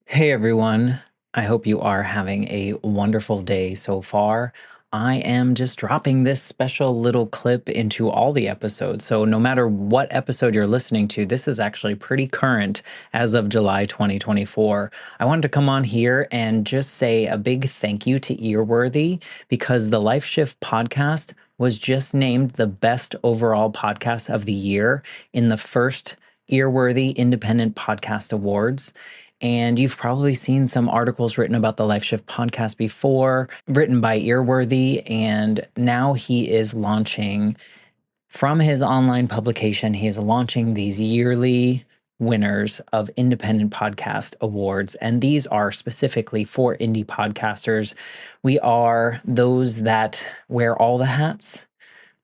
Hey everyone, I hope you are having a wonderful day so far. I am just dropping this special little clip into all the episodes. So, no matter what episode you're listening to, this is actually pretty current as of July 2024. I wanted to come on here and just say a big thank you to Earworthy because the Life Shift podcast was just named the best overall podcast of the year in the first Earworthy Independent Podcast Awards. And you've probably seen some articles written about the Life Shift podcast before, written by Earworthy. And now he is launching from his online publication, he is launching these yearly winners of independent podcast awards. And these are specifically for indie podcasters. We are those that wear all the hats.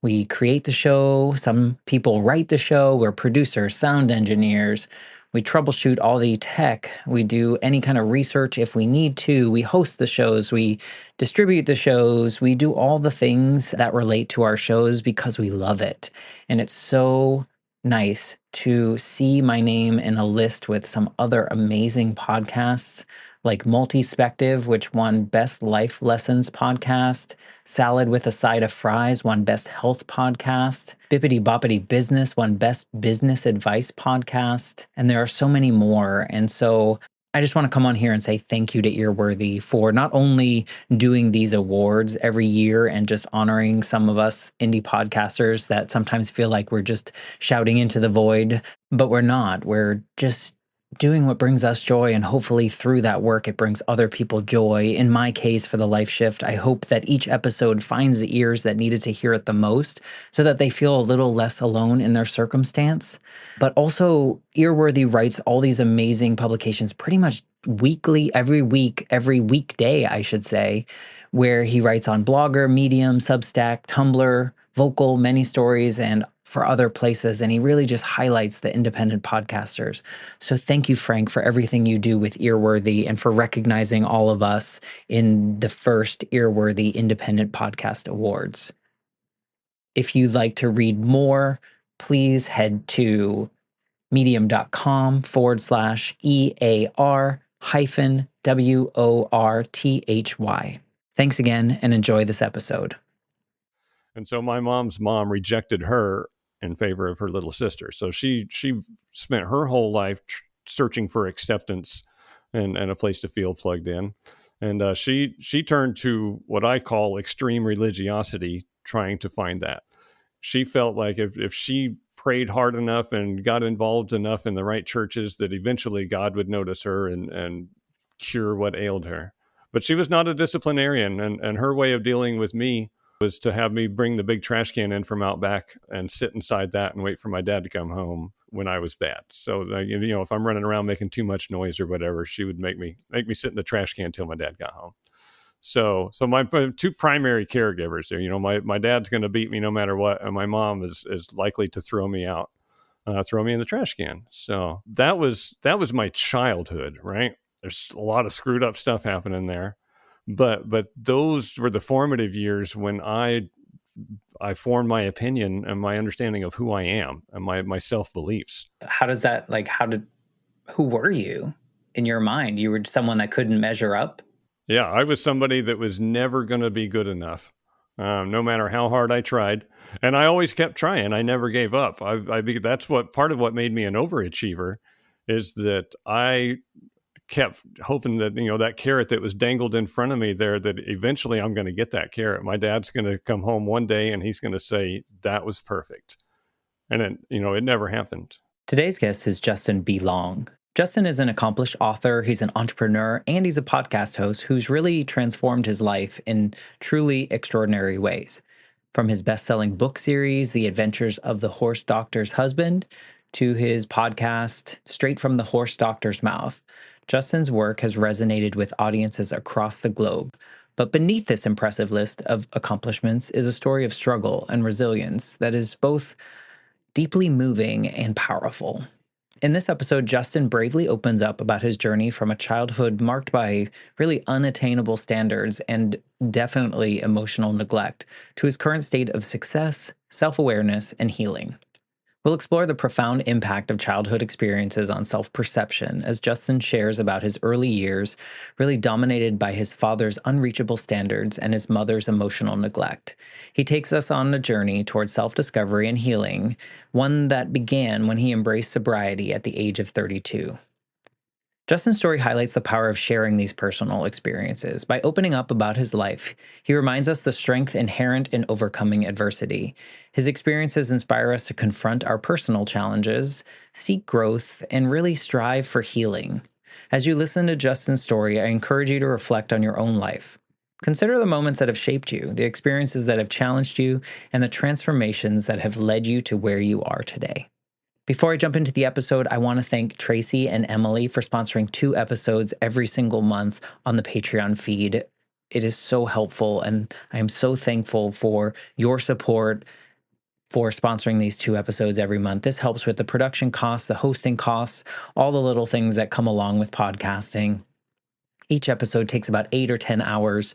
We create the show. Some people write the show. We're producers, sound engineers. We troubleshoot all the tech. We do any kind of research if we need to. We host the shows. We distribute the shows. We do all the things that relate to our shows because we love it. And it's so nice to see my name in a list with some other amazing podcasts like Multispective, which won Best Life Lessons Podcast. Salad with a Side of Fries won Best Health Podcast. Bippity Boppity Business won Best Business Advice Podcast. And there are so many more. And so I just want to come on here and say thank you to Earworthy for not only doing these awards every year and just honoring some of us indie podcasters that sometimes feel like we're just shouting into the void, but we're not. We're just doing what brings us joy, and hopefully through that work it brings other people joy. In my case, for the Life Shift, I hope that each episode finds the ears that needed to hear it the most so that they feel a little less alone in their circumstance. But also, Earworthy writes all these amazing publications pretty much weekly, every week, every weekday, I should say, where he writes on Blogger, Medium, Substack, Tumblr, Vocal, Many Stories, and for other places. And he really just highlights the independent podcasters. So thank you, Frank, for everything you do with Earworthy and for recognizing all of us in the first Earworthy Independent Podcast Awards. If you'd like to read more, please head to medium.com/EAR hyphen WORTHY. Thanks again and enjoy this episode. And so my mom's mom rejected her in favor of her little sister. So she spent her whole life searching for acceptance and a place to feel plugged in. And she turned to what I call extreme religiosity, trying to find that. She felt like if she prayed hard enough and got involved enough in the right churches, that eventually God would notice her and cure what ailed her. But she was not a disciplinarian, and her way of dealing with me was to have me bring the big trash can in from out back and sit inside that and wait for my dad to come home when I was bad. So, if I'm running around making too much noise or whatever, she would make me sit in the trash can until my dad got home. So my two primary caregivers there, my dad's going to beat me no matter what, and my mom is likely to throw me out, throw me in the trash can. So that was my childhood, right? There's a lot of screwed up stuff happening there. But those were the formative years when I formed my opinion and my understanding of who I am and my self-beliefs. How does that, who were you in your mind? You were someone that couldn't measure up? Yeah, I was somebody that was never going to be good enough, no matter how hard I tried. And I always kept trying. I never gave up. That's part of what made me an overachiever, is that I kept hoping that, that carrot that was dangled in front of me there, that eventually I'm going to get that carrot. My dad's going to come home one day and he's going to say, that was perfect. And then, it never happened. Today's guest is Justin B. Long. Justin is an accomplished author, he's an entrepreneur, and he's a podcast host who's really transformed his life in truly extraordinary ways. From his best-selling book series, The Adventures of the Horse Doctor's Husband, to his podcast, Straight from the Horse Doctor's Mouth, Justin's work has resonated with audiences across the globe. But beneath this impressive list of accomplishments is a story of struggle and resilience that is both deeply moving and powerful. In this episode, Justin bravely opens up about his journey from a childhood marked by really unattainable standards and definitely emotional neglect to his current state of success, self-awareness, and healing. We'll explore the profound impact of childhood experiences on self perception as Justin shares about his early years, really dominated by his father's unreachable standards and his mother's emotional neglect. He takes us on a journey towards self discovery and healing, one that began when he embraced sobriety at the age of 32. Justin's story highlights the power of sharing these personal experiences. By opening up about his life, he reminds us the strength inherent in overcoming adversity. His experiences inspire us to confront our personal challenges, seek growth, and really strive for healing. As you listen to Justin's story, I encourage you to reflect on your own life. Consider the moments that have shaped you, the experiences that have challenged you, and the transformations that have led you to where you are today. Before I jump into the episode, I want to thank Tracy and Emily for sponsoring 2 episodes every single month on the Patreon feed. It is so helpful, and I am so thankful for your support for sponsoring these 2 episodes every month. This helps with the production costs, the hosting costs, all the little things that come along with podcasting. Each episode takes about 8 or 10 hours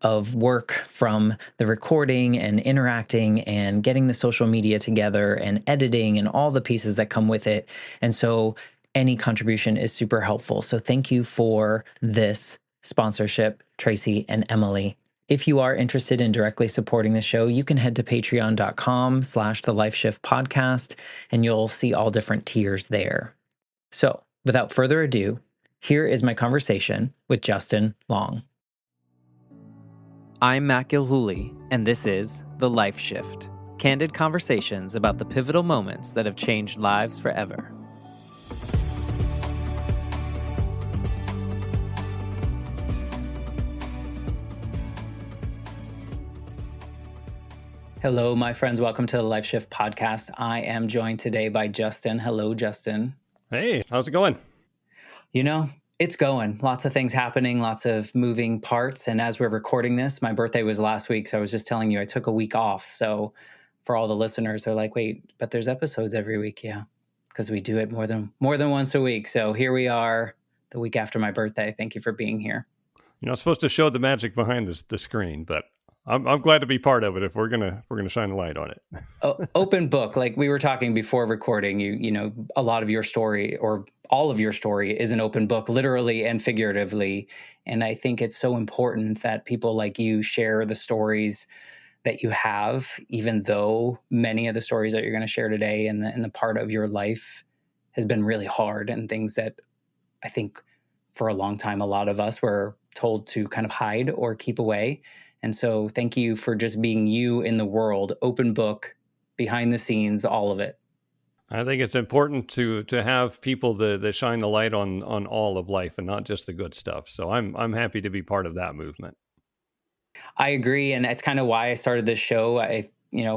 of work, from the recording and interacting and getting the social media together and editing and all the pieces that come with it. And so any contribution is super helpful. So thank you for this sponsorship, Tracy and Emily. If you are interested in directly supporting the show, you can head to patreon.com/the Life Shift podcast, and you'll see all different tiers there. So without further ado, here is my conversation with Justin Long. I'm Matt Gilhooly, and this is The Life Shift, candid conversations about the pivotal moments that have changed lives forever. Hello, my friends. Welcome to the Life Shift podcast. I am joined today by Justin. Hello, Justin. Hey, how's it going? You know, it's going. Lots of things happening, lots of moving parts. And as we're recording this, my birthday was last week. So I was just telling you, I took a week off. So for all the listeners, they're like, wait, but there's episodes every week. Yeah, because we do it more than once a week. So here we are the week after my birthday. Thank you for being here. You're not supposed to show the magic behind the screen, but I'm glad to be part of it if we're gonna shine a light on it. Open book, like we were talking before recording. You know, a lot of your story, or all of your story, is an open book, literally and figuratively. And I think it's so important that people like you share the stories that you have, even though many of the stories that you're going to share today and the part of your life has been really hard, and things that I think for a long time, a lot of us were told to kind of hide or keep away. And so thank you for just being you in the world, open book, behind the scenes, all of it. I think it's important to have people that shine the light on all of life and not just the good stuff. So I'm happy to be part of that movement. I agree. And it's kind of why I started this show.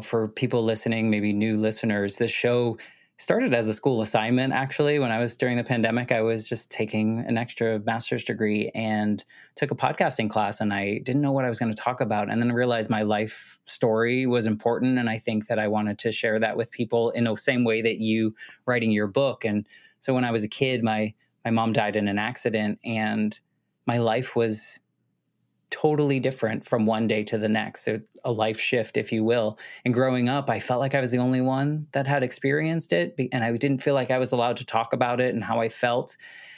For people listening, maybe new listeners, this show started as a school assignment. Actually, when I was during the pandemic, I was just taking an extra master's degree and took a podcasting class, and I didn't know what I was going to talk about. And then I realized my life story was important. And I think that I wanted to share that with people in the same way that you writing your book. And so when I was a kid, my mom died in an accident, and my life was totally different from one day to the next, a life shift, if you will. And growing up, I felt like I was the only one that had experienced it, and I didn't feel like I was allowed to talk about it and how I felt.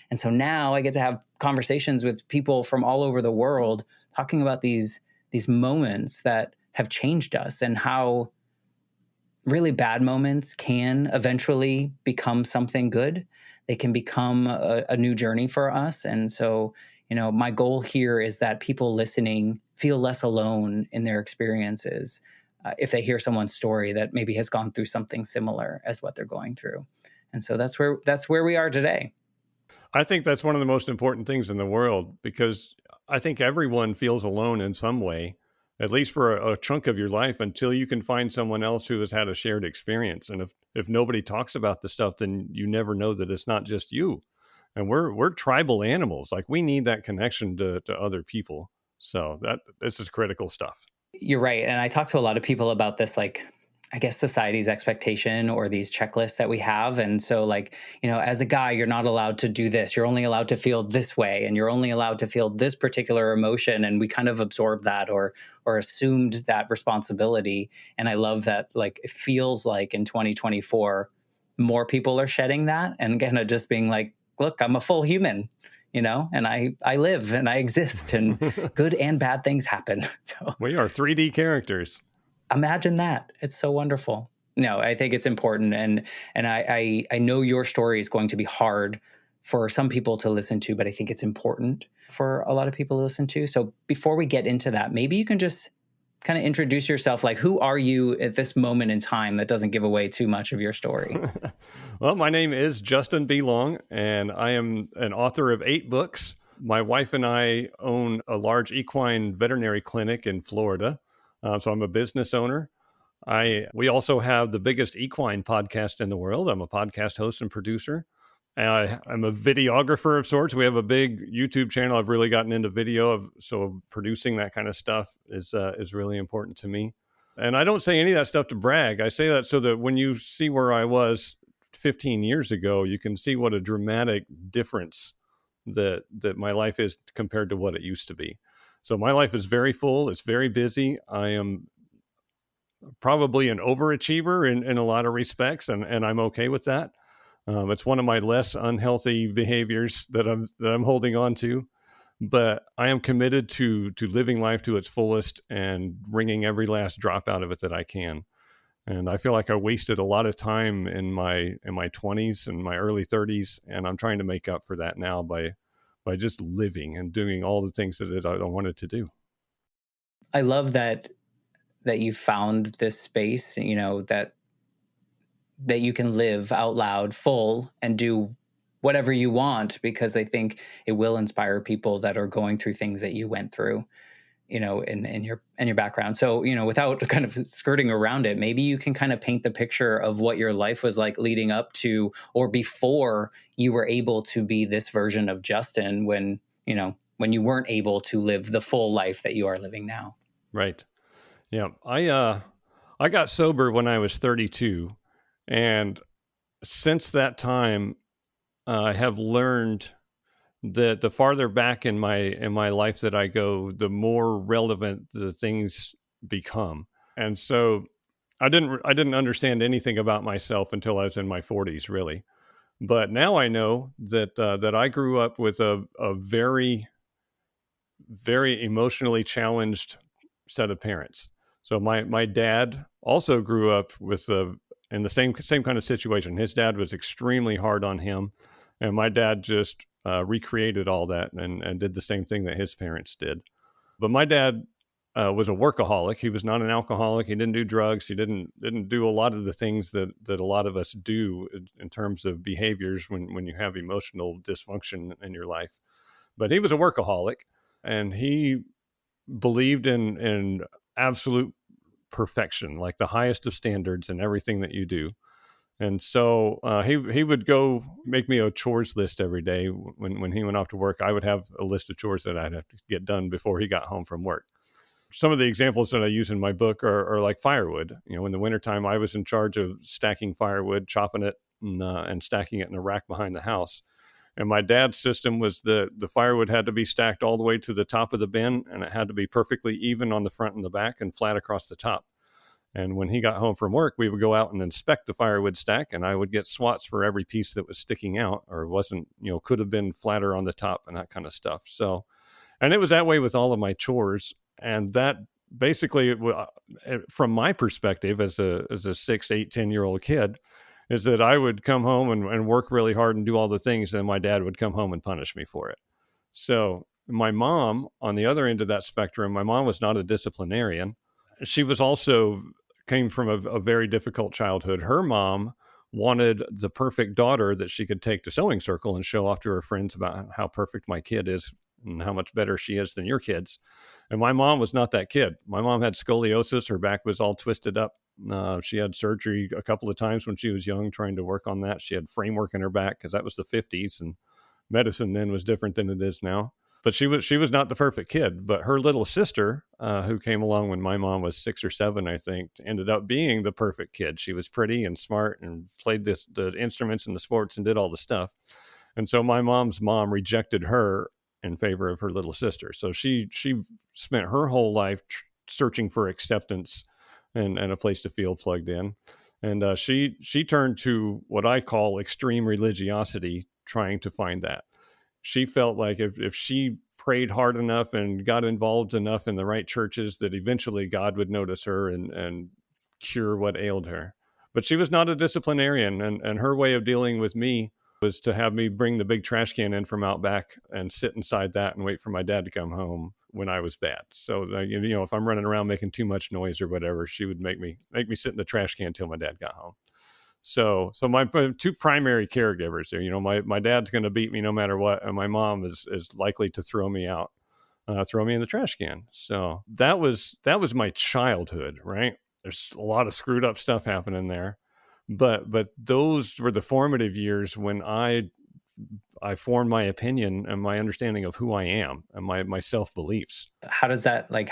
And so now I get to have conversations with people from all over the world talking about these moments that have changed us, and how really bad moments can eventually become something good. They can become a new journey for us. And so, my goal here is that people listening feel less alone in their experiences if they hear someone's story that maybe has gone through something similar as what they're going through. And so that's where we are today. I think that's one of the most important things in the world, because I think everyone feels alone in some way, at least for a chunk of your life, until you can find someone else who has had a shared experience. And if nobody talks about the stuff, then you never know that it's not just you. And we're tribal animals. Like, we need that connection to other people. So this is critical stuff. You're right. And I talk to a lot of people about this, like I guess, society's expectation or these checklists that we have. And so, like, as a guy, you're not allowed to do this. You're only allowed to feel this way, and you're only allowed to feel this particular emotion. And we kind of absorbed that or assumed that responsibility. And I love that, like, it feels like in 2024, more people are shedding that and kind of just being like, look, I'm a full human, and I live and I exist, and good and bad things happen. So We are 3D characters. imagine that. It's so wonderful. No, I think it's important, and I know your story is going to be hard for some people to listen to, but I think it's important for a lot of people to listen to. So before we get into that, maybe you can just kind of introduce yourself. Like, who are you at this moment in time that doesn't give away too much of your story? Well, my name is Justin B. Long, and I am an author of 8 books. My wife and I own a large equine veterinary clinic in Florida. So I'm a business owner. We also have the biggest equine podcast in the world. I'm a podcast host and producer. I'm a videographer of sorts. We have a big YouTube channel. I've really gotten into video, so producing that kind of stuff is really important to me. And I don't say any of that stuff to brag. I say that so that when you see where I was 15 years ago, you can see what a dramatic difference that my life is compared to what it used to be. So my life is very full. It's very busy. I am probably an overachiever in a lot of respects, and I'm okay with that. It's one of my less unhealthy behaviors that I'm holding on to, but I am committed to living life to its fullest and wringing every last drop out of it that I can. And I feel like I wasted a lot of time in my 20s and my early 30s, and I'm trying to make up for that now by just living and doing all the things that I wanted to do. I love that you found this space, that you can live out loud full and do whatever you want, because I think it will inspire people that are going through things that you went through, in your background. So, without kind of skirting around it, maybe you can kind of paint the picture of what your life was like leading up to or before you were able to be this version of Justin when you weren't able to live the full life that you are living now. Right. Yeah. I got sober when I was 32, and since that time, I have learned that the farther back in my life that I go, the more relevant the things become. And so I didn't understand anything about myself until I was in my 40s, really. But now I know that I grew up with a very, very emotionally challenged set of parents. So my dad also grew up in the same kind of situation. His dad was extremely hard on him, and my dad just recreated all that and did the same thing that his parents did. But my dad was a workaholic. He was not an alcoholic. He didn't do drugs. He didn't do a lot of the things that a lot of us do in terms of behaviors when you have emotional dysfunction in your life. But he was a workaholic, and he believed in absolute perfection, like the highest of standards in everything that you do. And so he would go make me a chores list every day. When he went off to work, I would have a list of chores that I'd have to get done before he got home from work. Some of the examples that I use in my book are like firewood. In the wintertime, I was in charge of stacking firewood, chopping it, and stacking it in a rack behind the house. And my dad's system was the firewood had to be stacked all the way to the top of the bin, and it had to be perfectly even on the front and the back and flat across the top. And when he got home from work, we would go out and inspect the firewood stack, and I would get swats for every piece that was sticking out or wasn't, could have been flatter on the top and that kind of stuff. So, and it was that way with all of my chores. And that basically, from my perspective as a 6, 8, 10-year-old kid, is that I would come home and work really hard and do all the things, and my dad would come home and punish me for it. So my mom, on the other end of that spectrum, my mom was not a disciplinarian. She was also came from a very difficult childhood. Her mom wanted the perfect daughter that she could take to sewing circle and show off to her friends about how perfect my kid is and how much better she is than your kids. And my mom was not that kid. My mom had scoliosis. Her back was all twisted up. She had surgery a couple of times when she was young, trying to work on that. She had framework in her back because that was the 50s, and medicine then was different than it is now. But she was not the perfect kid. But her little sister, who came along when my mom was 6 or 7, I think, ended up being the perfect kid. She was pretty and smart and played the instruments and the sports and did all the stuff. And so my mom's mom rejected her in favor of her little sister. So she spent her whole life searching for acceptance and a place to feel plugged in. And she turned to what I call extreme religiosity, trying to find that. She felt like if she prayed hard enough and got involved enough in the right churches, that eventually God would notice her and cure what ailed her. But she was not a disciplinarian, and her way of dealing with me was to have me bring the big trash can in from out back and sit inside that and wait for my dad to come home when I was bad. So if I'm running around making too much noise or whatever, she would make me sit in the trash can until my dad got home. So my two primary caregivers there, my dad's going to beat me no matter what, and my mom is likely to throw me out, throw me in the trash can. So that was my childhood, right? There's a lot of screwed up stuff happening there, but those were the formative years when I formed my opinion and my understanding of who I am and my self beliefs. How does that, like,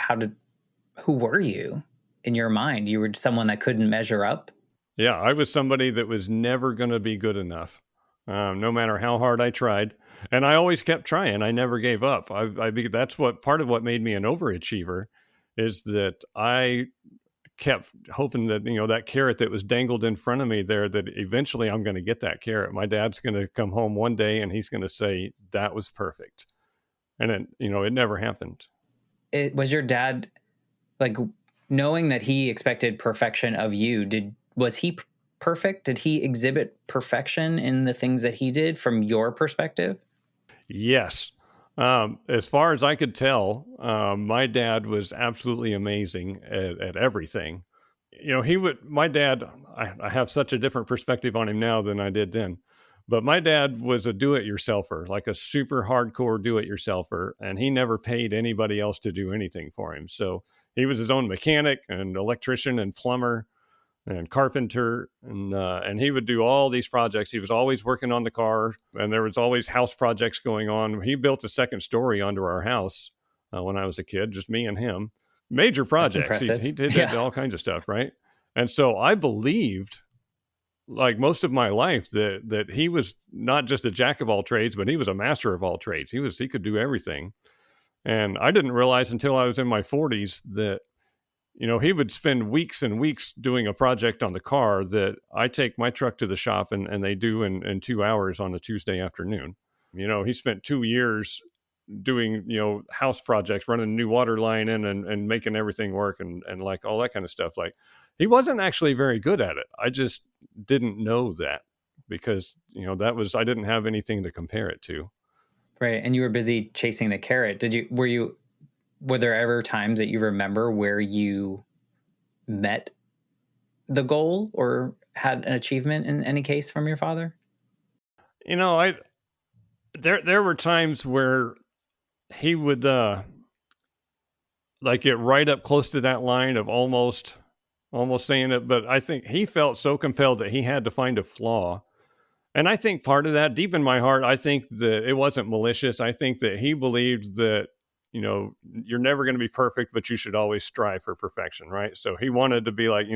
who were you in your mind? You were someone that couldn't measure up? Yeah, I was somebody that was never going to be good enough, no matter how hard I tried. And I always kept trying. I never gave up. That's what part of what made me an overachiever, is that I kept hoping that, that carrot that was dangled in front of me there, that eventually I'm going to get that carrot. My dad's going to come home one day and he's going to say, that was perfect. And then, it never happened. Was your dad, like, knowing that he expected perfection of you, was he perfect? Did he exhibit perfection in the things that he did from your perspective? Yes. As far as I could tell, my dad was absolutely amazing at everything. My dad, I have such a different perspective on him now than I did then. But my dad was a do-it-yourselfer, like a super hardcore do-it-yourselfer, and he never paid anybody else to do anything for him. So he was his own mechanic and electrician and plumber and carpenter, and he would do all these projects. He was always working on the car, and there was always house projects going on. He built a second story onto our house when I was a kid, just me and him. Major That's projects. impressive. He did Yeah. all kinds of stuff, right? And so I believed, like most of my life, that he was not just a jack of all trades, but he was a master of all trades. He could do everything. And I didn't realize until I was in my 40s that he would spend weeks and weeks doing a project on the car that I take my truck to the shop and they do in 2 hours on a Tuesday afternoon. He spent 2 years doing, house projects, running a new water line in and making everything work and like all that kind of stuff. Like, he wasn't actually very good at it. I just didn't know that because, I didn't have anything to compare it to. Right. And you were busy chasing the carrot. Were there ever times that you remember where you met the goal or had an achievement in any case from your father? I there were times where he would like get right up close to that line of almost saying it, but I think he felt so compelled that he had to find a flaw. And I think part of that, deep in my heart, I think that it wasn't malicious. I think that he believed that, you're never going to be perfect, but you should always strive for perfection, right? So he wanted to be like,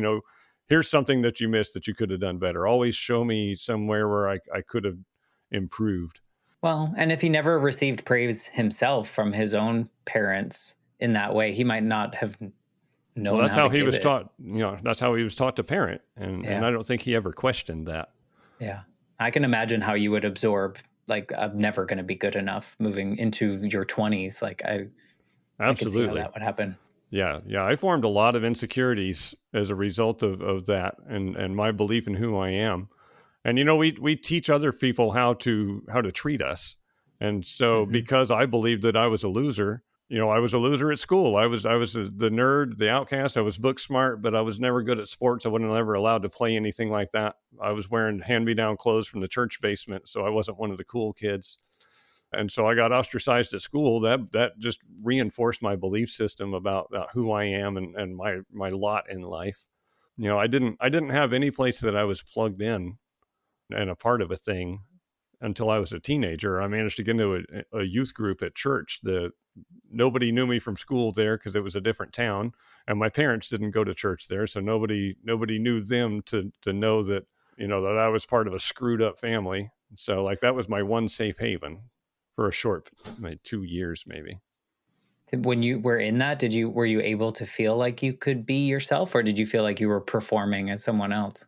here's something that you missed that you could have done better. Always show me somewhere where I could have improved. Well, and if he never received praise himself from his own parents in that way, he might not have Well, known that's how to how he give was it. taught, that's how he was taught to parent. And Yeah. I don't think he ever questioned that. Yeah. I can imagine how you would absorb, like, I'm never going to be good enough moving into your 20s. Like, I could see how Absolutely. that would happen. Yeah. I formed a lot of insecurities as a result of that and my belief in who I am. And we teach other people how to treat us. And so Hmm. because I believed that I was a loser, I was a loser at school. I was the nerd, the outcast. I was book smart, but I was never good at sports. I wasn't ever allowed to play anything like that. I was wearing hand-me-down clothes from the church basement, so I wasn't one of the cool kids. And so I got ostracized at school. That just reinforced my belief system about who I am and my lot in life. I didn't have any place that I was plugged in and a part of a thing until I was a teenager. I managed to get into a youth group at church. Nobody knew me from school there because it was a different town, and my parents didn't go to church there, so nobody knew them to know that, that I was part of a screwed up family. So like that was my one safe haven for a short, like 2 years maybe. When you were in that, were you able to feel like you could be yourself, or did you feel like you were performing as someone else?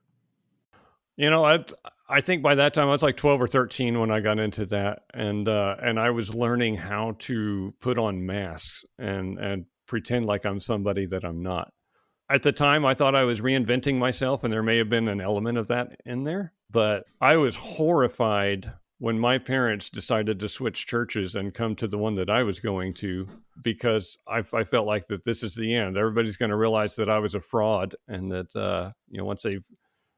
You know, I think by that time I was like 12 or 13 when I got into that, and I was learning how to put on masks and pretend like I'm somebody that I'm not. At the time, I thought I was reinventing myself, and there may have been an element of that in there, but I was horrified when my parents decided to switch churches and come to the one that I was going to, because I felt like that this is the end. Everybody's going to realize that I was a fraud, and that once they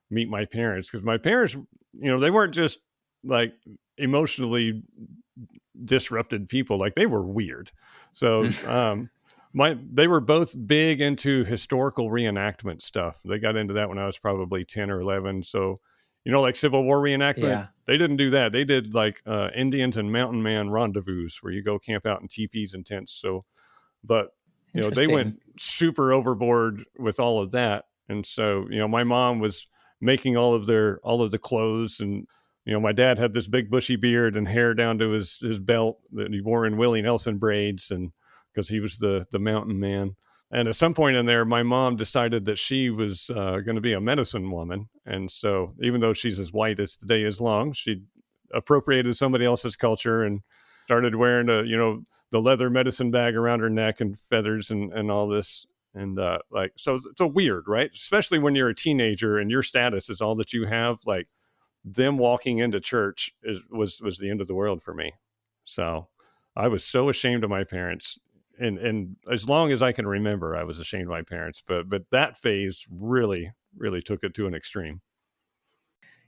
meet my parents, because my parents, they weren't just like emotionally disrupted people, like they were weird. So they were both big into historical reenactment stuff. They got into that when I was probably 10 or 11. So like Civil War reenactment, Yeah, they didn't do that. They did like Indians and mountain man rendezvous, where you go camp out in teepees and tents. So but they went interesting. super overboard with all of that. And so my mom was making all of the clothes, and my dad had this big bushy beard and hair down to his belt that he wore in Willie Nelson braids, and because he was the mountain man. And at some point in there, my mom decided that she was going to be a medicine woman. And so even though she's as white as the day is long, she appropriated somebody else's culture and started wearing the leather medicine bag around her neck and feathers and all this. And so it's a weird, right? Especially when you're a teenager and your status is all that you have. Like them walking into church was the end of the world for me. So I was so ashamed of my parents. And as long as I can remember, I was ashamed of my parents. But that phase really, really took it to an extreme.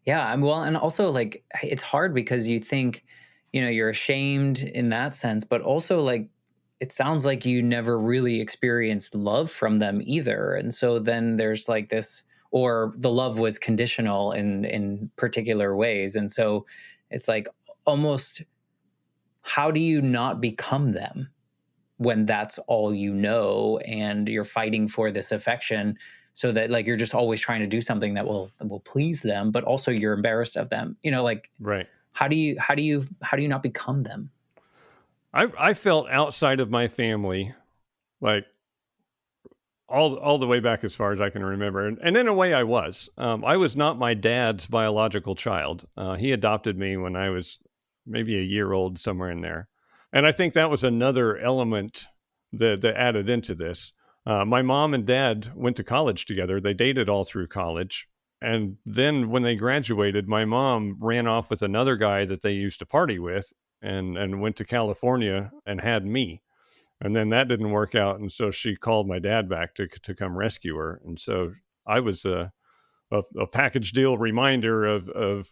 Yeah, well, and also like it's hard because you think, you're ashamed in that sense, but also like it sounds like you never really experienced love from them either. And so then there's like this, or the love was conditional in particular ways. And so it's like almost, how do you not become them when that's all you know, and you're fighting for this affection, so that like you're just always trying to do something that will please them, but also you're embarrassed of them, like Right. how do you not become them? I felt outside of my family, like all the way back as far as I can remember. And in a way I was not my dad's biological child. He adopted me when I was maybe a year old, somewhere in there. And I think that was another element that added into this. My mom and dad went to college together. They dated all through college. And then when they graduated, my mom ran off with another guy that they used to party with, and went to California and had me. And then that didn't work out, and so she called my dad back to come rescue her. And so I was a package deal reminder of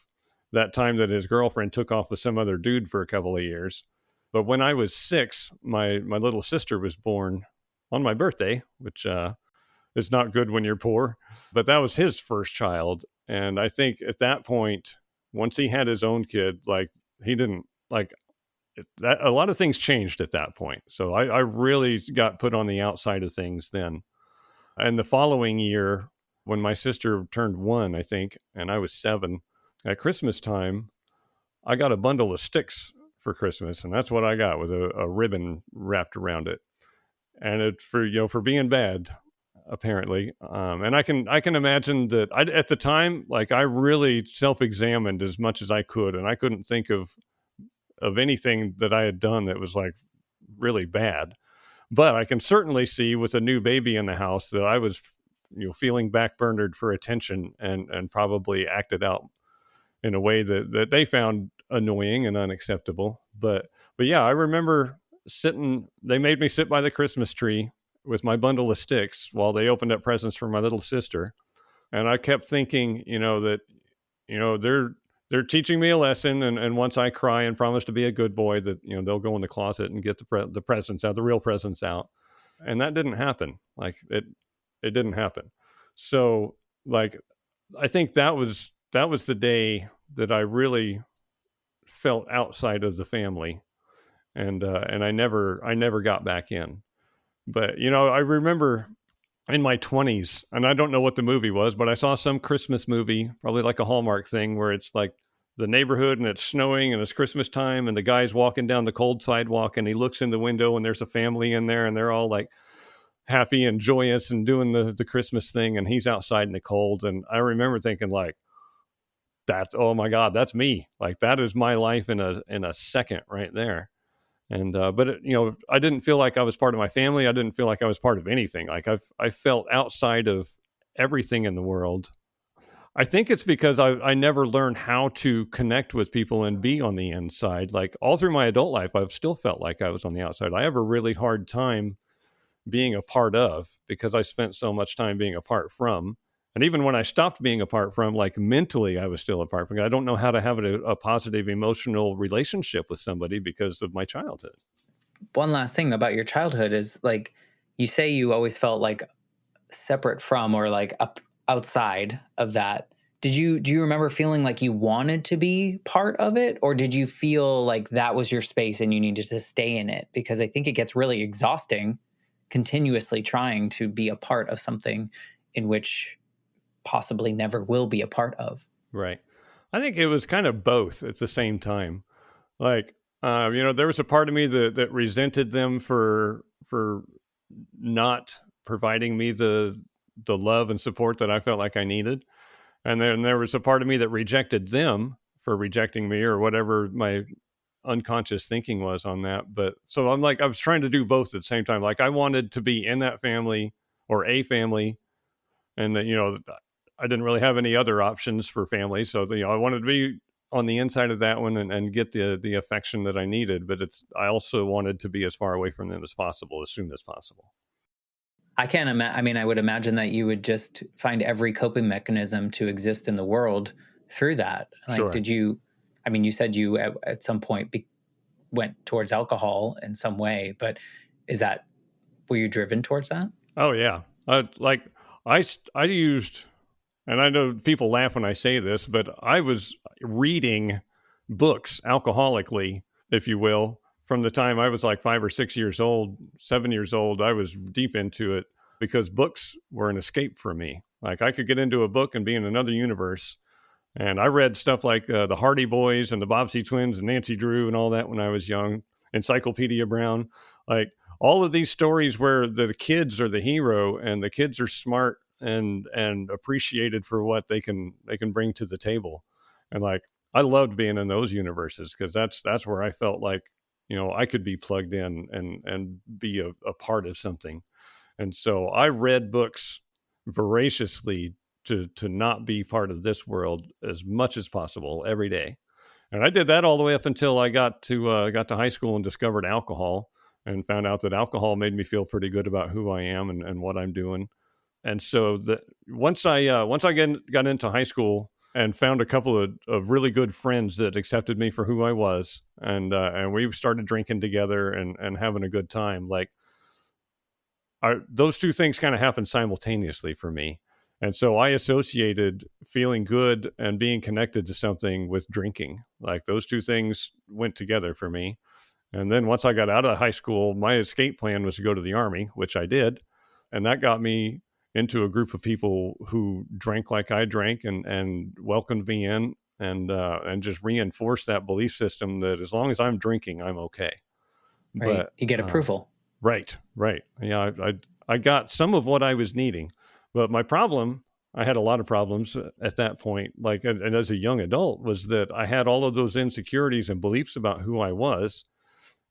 that time that his girlfriend took off with some other dude for a couple of years. But when I was 6, my little sister was born on my birthday, which is not good when you're poor. But that was his first child, and I think at that point, once he had his own kid, like he didn't like that. A lot of things changed at that point. So I really got put on the outside of things then. And the following year, when my sister turned 1, I think, and I was 7, at Christmas time, I got a bundle of sticks for Christmas, and that's what I got, with a ribbon wrapped around it. And it for being bad, apparently. And I can imagine that at the time, like I really self-examined as much as I could, and I couldn't think of anything that I had done that was like really bad. But I can certainly see, with a new baby in the house, that I was feeling backburnered for attention, and probably acted out in a way that they found annoying and unacceptable. But yeah, I remember they made me sit by the Christmas tree with my bundle of sticks while they opened up presents for my little sister. And I kept thinking, that they're teaching me a lesson, and once I cry and promise to be a good boy, that they'll go in the closet and get the presents out, the real presents out. And that didn't happen. Like it didn't happen. So like I think that was the day that I really felt outside of the family, and I never got back in. But I remember in my 20s, and I don't know what the movie was, but I saw some Christmas movie, probably like a Hallmark thing, where it's like the neighborhood and it's snowing and it's Christmas time and the guy's walking down the cold sidewalk and he looks in the window and there's a family in there and they're all like happy and joyous and doing the Christmas thing, and he's outside in the cold. And I remember thinking like, that, oh my God, that's me. Like that is my life in a second right there. And but I didn't feel like I was part of my family. I didn't feel like I was part of anything. Like I felt outside of everything in the world. I think it's because I never learned how to connect with people and be on the inside. Like all through my adult life, I've still felt like I was on the outside. I have a really hard time being a part of because I spent so much time being apart from. And even when I stopped being apart from, like mentally, I was still apart from. I don't know how to have a positive emotional relationship with somebody because of my childhood. One last thing about your childhood is like you say you always felt like separate from or like up outside of that. Do you remember feeling like you wanted to be part of it, or did you feel like that was your space and you needed to stay in it? Because I think it gets really exhausting continuously trying to be a part of something in which possibly never will be a part of. Right. I think it was kind of both at the same time. Like, there was a part of me that resented them for not providing me the love and support that I felt like I needed. And then there was a part of me that rejected them for rejecting me or whatever my unconscious thinking was on that. But so I'm like, I was trying to do both at the same time. Like I wanted to be in that family or a family, and that, I didn't really have any other options for family. So, I wanted to be on the inside of that one and get the affection that I needed. But I also wanted to be as far away from them as possible, as soon as possible. I can't imagine. I mean, I would imagine that you would just find every coping mechanism to exist in the world through that. Like, Sure. I mean, you said you at some point went towards alcohol in some way, but is that, were you driven towards that? Oh yeah. I used, and I know people laugh when I say this, but I was reading books alcoholically, if you will, from the time I was like 5 or 6 years old, 7 years old. I was deep into it because books were an escape for me. Like I could get into a book and be in another universe. And I read stuff like the Hardy Boys and the Bobbsey Twins and Nancy Drew and all that when I was young, Encyclopedia Brown. Like all of these stories where the kids are the hero and the kids are smart and appreciated for what they can bring to the table. And like I loved being in those universes because that's where I felt like, I could be plugged in and be a part of something. And so I read books voraciously to not be part of this world as much as possible every day. And I did that all the way up until I got to high school and discovered alcohol and found out that alcohol made me feel pretty good about who I am and what I'm doing. And so once I got into high school and found a couple of really good friends that accepted me for who I was, and we started drinking together and having a good time. Like those two things kind of happened simultaneously for me. And so I associated feeling good and being connected to something with drinking. Like those two things went together for me. And then once I got out of high school, my escape plan was to go to the Army, which I did. And that got me into a group of people who drank like I drank and welcomed me in and just reinforced that belief system that as long as I'm drinking, I'm okay. Right. But You get approval. right, right. Yeah, I got some of what I was needing, but my problem, I had a lot of problems at that point. Like, and as a young adult, was that I had all of those insecurities and beliefs about who I was,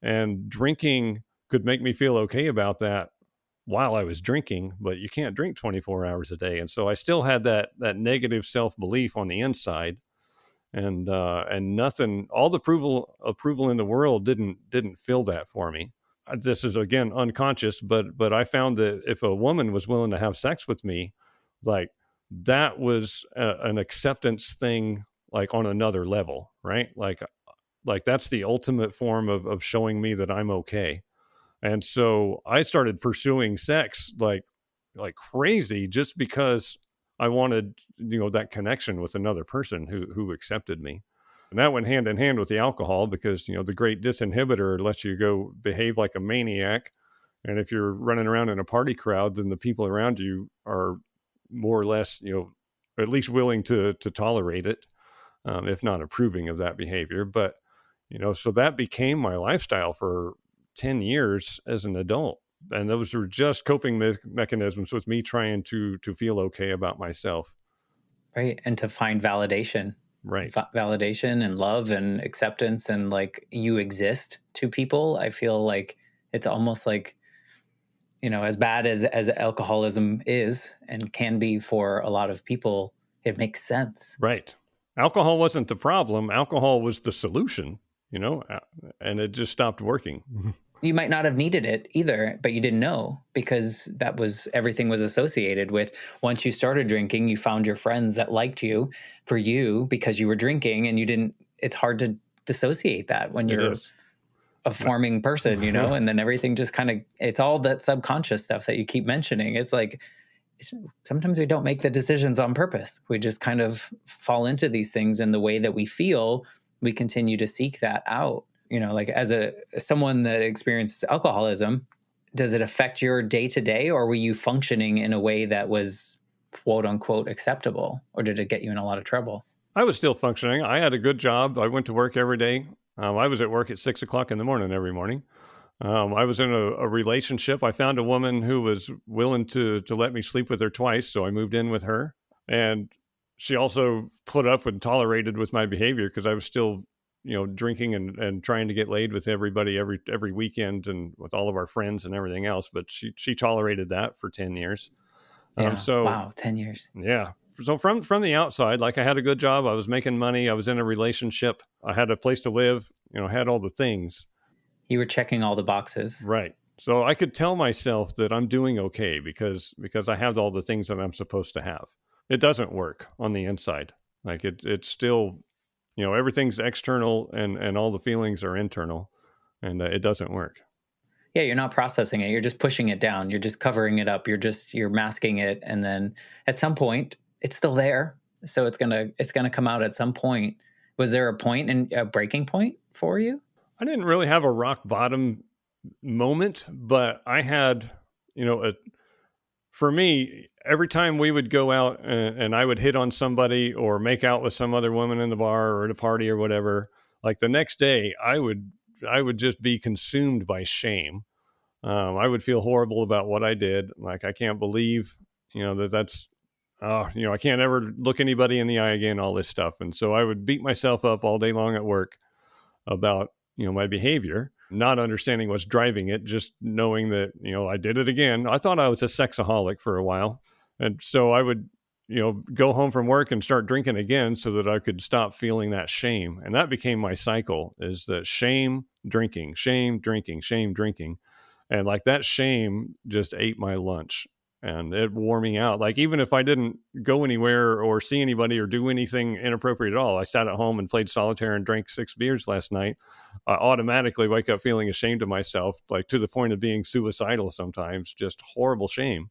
and drinking could make me feel okay about that while I was drinking. But you can't drink 24 hours a day, and so I still had that negative self belief on the inside, and nothing, all the approval in the world didn't fill that for me. This is again unconscious, but I found that if a woman was willing to have sex with me, like that was an acceptance thing, like on another level, right? Like that's the ultimate form of showing me that I'm okay. And so I started pursuing sex like crazy just because I wanted, that connection with another person who accepted me. And that went hand in hand with the alcohol because, the great disinhibitor lets you go behave like a maniac. And if you're running around in a party crowd, then the people around you are more or less, at least willing to tolerate it, if not approving of that behavior. But, so that became my lifestyle for 10 years as an adult. And those were just coping mechanisms with me trying to feel okay about myself. Right. And to find validation, Right. validation and love and acceptance and like you exist to people. I feel like it's almost like, as bad as alcoholism is and can be for a lot of people, it makes sense. Right. Alcohol wasn't the problem. Alcohol was the solution, and it just stopped working. You might not have needed it either, but you didn't know because that was everything was associated with once you started drinking, you found your friends that liked you for you because you were drinking and you didn't, it's hard to dissociate that when It you're is. a forming person, and then everything just kind of, it's all that subconscious stuff that you keep mentioning. It's like, sometimes we don't make the decisions on purpose. We just kind of fall into these things, and the way that we feel, we continue to seek that out. Like as someone that experiences alcoholism, does it affect your day to day, or were you functioning in a way that was quote unquote acceptable, or did it get you in a lot of trouble? I was still functioning. I had a good job. I went to work every day. I was at work at 6 o'clock in the morning every morning. I was in a relationship. I found a woman who was willing to let me sleep with her twice, so I moved in with her. And she also put up and tolerated with my behavior because I was still, drinking and trying to get laid with everybody every weekend and with all of our friends and everything else. But she tolerated that for 10 years. Yeah. So Wow. 10 years. yeah. So from the outside, like I had a good job, I was making money, I was in a relationship, I had a place to live, had all the things. You were checking all the boxes. Right. So I could tell myself that I'm doing okay because I have all the things that I'm supposed to have. It doesn't work on the inside. Like it's still, everything's external and all the feelings are internal, and it doesn't work. Yeah, you're not processing it. You're just pushing it down. You're just covering it up. You're masking it, and then at some point, it's still there. So it's gonna come out at some point. Was there a point and a breaking point for you? I didn't really have a rock bottom moment, but I had, for me, every time we would go out and I would hit on somebody or make out with some other woman in the bar or at a party or whatever, like the next day, I would just be consumed by shame. I would feel horrible about what I did. Like I can't believe, that's, I can't ever look anybody in the eye again. All this stuff, and so I would beat myself up all day long at work about my behavior, not understanding what's driving it, just knowing that I did it again. I thought I was a sexaholic for a while, and so I would go home from work and start drinking again so that I could stop feeling that shame. And that became my cycle, is that shame drinking, shame drinking, shame drinking. And like that shame just ate my lunch and it wore me out. Like even if I didn't go anywhere or see anybody or do anything inappropriate at all, I sat at home and played solitaire and drank 6 beers last night. I automatically wake up feeling ashamed of myself, like to the point of being suicidal sometimes, just horrible shame.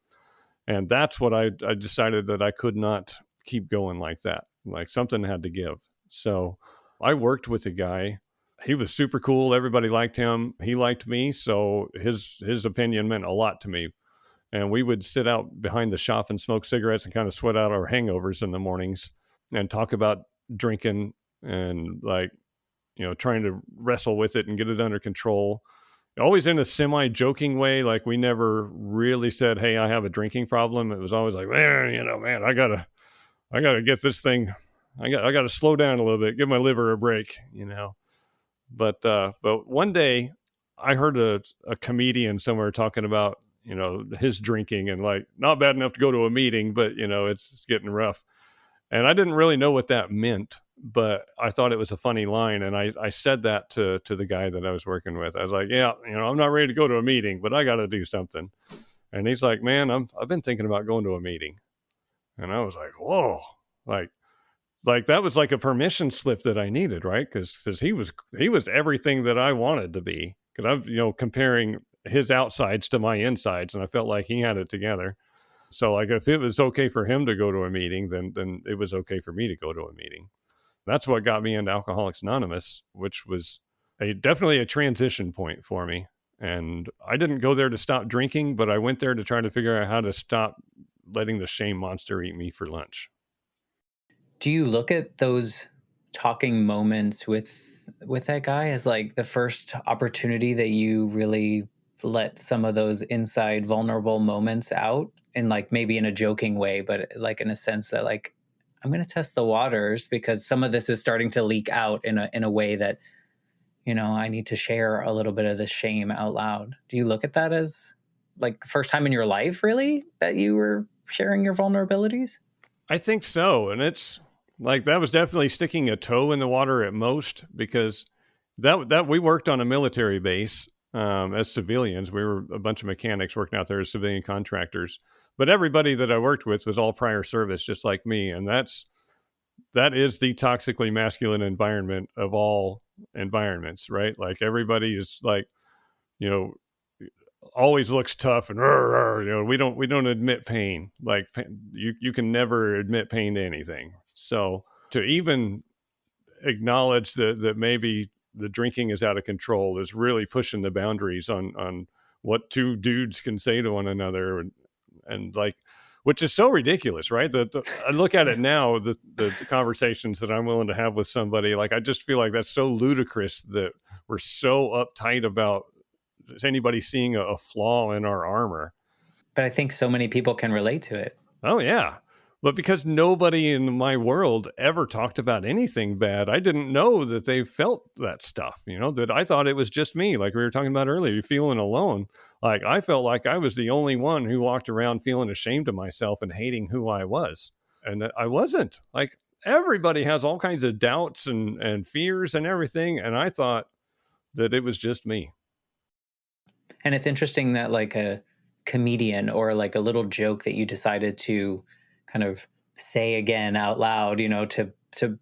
And that's what I decided, that I could not keep going like that. Like something had to give. So I worked with a guy. He was super cool. Everybody liked him. He liked me. So his opinion meant a lot to me. And we would sit out behind the shop and smoke cigarettes and kind of sweat out our hangovers in the mornings and talk about drinking and like, trying to wrestle with it and get it under control. Always in a semi-joking way. Like we never really said, "Hey, I have a drinking problem." It was always like, man, I gotta get this thing. I gotta slow down a little bit, give my liver a break. But one day I heard a comedian somewhere talking about, his drinking and like not bad enough to go to a meeting, but it's getting rough. And I didn't really know what that meant, but I thought it was a funny line. And I said that to the guy that I was working with. I was like, yeah, I'm not ready to go to a meeting, but I got to do something. And he's like, man, I've been thinking about going to a meeting. And I was like, whoa, like that was like a permission slip that I needed, right? Because he was everything that I wanted to be. Because I'm, comparing his outsides to my insides, and I felt like he had it together. So like if it was okay for him to go to a meeting, then it was okay for me to go to a meeting. That's what got me into Alcoholics Anonymous, which was definitely a transition point for me. And I didn't go there to stop drinking, but I went there to try to figure out how to stop letting the shame monster eat me for lunch. Do you look at those talking moments with that guy as like the first opportunity that you really let some of those inside vulnerable moments out, in like maybe in a joking way, but like in a sense that like I'm going to test the waters because some of this is starting to leak out in a way that, you know, I need to share a little bit of the shame out loud. Do you look at that as like the first time in your life really that you were sharing your vulnerabilities? I think so. And it's like that was definitely sticking a toe in the water at most, because that we worked on a military base as civilians. We were a bunch of mechanics working out there as civilian contractors. But everybody that I worked with was all prior service, just like me. And that is the toxically masculine environment of all environments, right? Like everybody is like, you know, always looks tough and you know, we don't admit pain. Like you can never admit pain to anything. So to even acknowledge that maybe the drinking is out of control is really pushing the boundaries on what two dudes can say to one another, and like, which is so ridiculous, right? I look at it now, the conversations that I'm willing to have with somebody, like I just feel like that's so ludicrous that we're so uptight about anybody seeing a flaw in our armor. But I think so many people can relate to it. Oh yeah. But because nobody in my world ever talked about anything bad, I didn't know that they felt that stuff, you know, that I thought it was just me. Like we were talking about earlier, you're feeling alone. Like I felt like I was the only one who walked around feeling ashamed of myself and hating who I was. And that I wasn't. Like everybody has all kinds of doubts and fears and everything. And I thought that it was just me. And it's interesting that like a comedian or like a little joke that you decided to kind of say again out loud, you know, to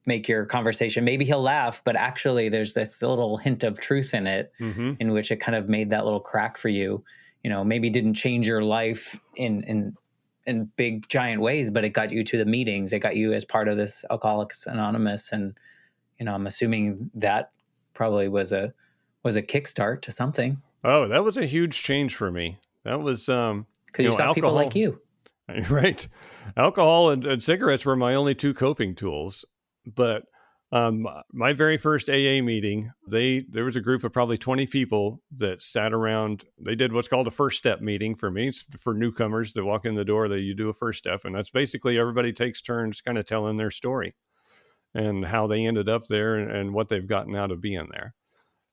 make your conversation, maybe he'll laugh, but actually there's this little hint of truth in it, Mm-hmm. in which it kind of made that little crack for you. You know, maybe didn't change your life in big giant ways, but it got you to the meetings. It got you as part of this Alcoholics Anonymous. And, you know, I'm assuming that probably was a kickstart to something, Oh, that was a huge change for me. That was, because you saw people like alcohol. you. Right. Alcohol and cigarettes were my only two coping tools. But my very first AA meeting, there was a group of probably 20 people that sat around. They did what's called a first step meeting for me. It's for newcomers that walk in the door, that you do a first step. And that's basically everybody takes turns kind of telling their story and how they ended up there, and what they've gotten out of being there.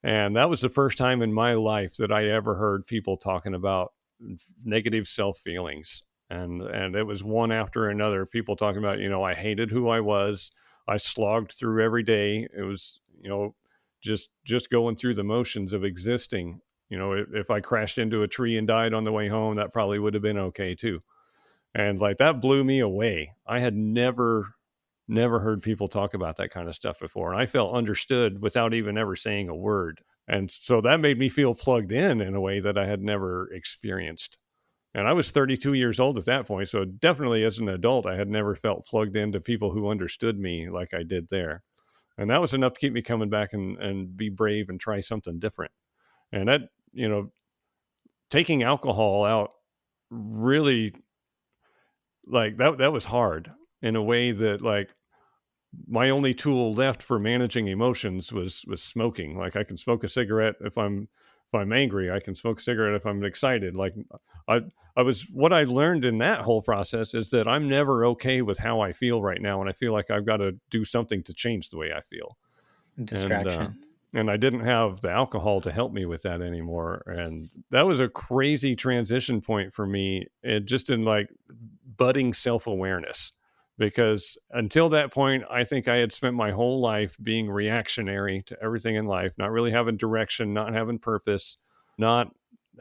And that was the first time in my life that I ever heard people talking about negative self feelings. And it was one after another, people talking about, you know, I hated who I was. I slogged through every day. It was, you know, just going through the motions of existing. You know, if I crashed into a tree and died on the way home, that probably would have been okay too. And like that blew me away. I had never heard people talk about that kind of stuff before. And I felt understood without even ever saying a word. And so that made me feel plugged in a way that I had never experienced. And I was 32 years old at that point. So definitely as an adult, I had never felt plugged into people who understood me like I did there. And that was enough to keep me coming back and be brave and try something different. And that, you know, taking alcohol out really, like that was hard in a way that, like, my only tool left for managing emotions was smoking. Like I can smoke a cigarette if I'm angry. I can smoke a cigarette if I'm excited. Like I I was what I learned in that whole process is that I'm never okay with how I feel right now, and I feel like I've got to do something to change the way I feel. And Distraction. and I didn't have the alcohol to help me with that anymore. And that was a crazy transition point for me, just in like budding self-awareness, because until that point I think I had spent my whole life being reactionary to everything in life, not really having direction, not having purpose, not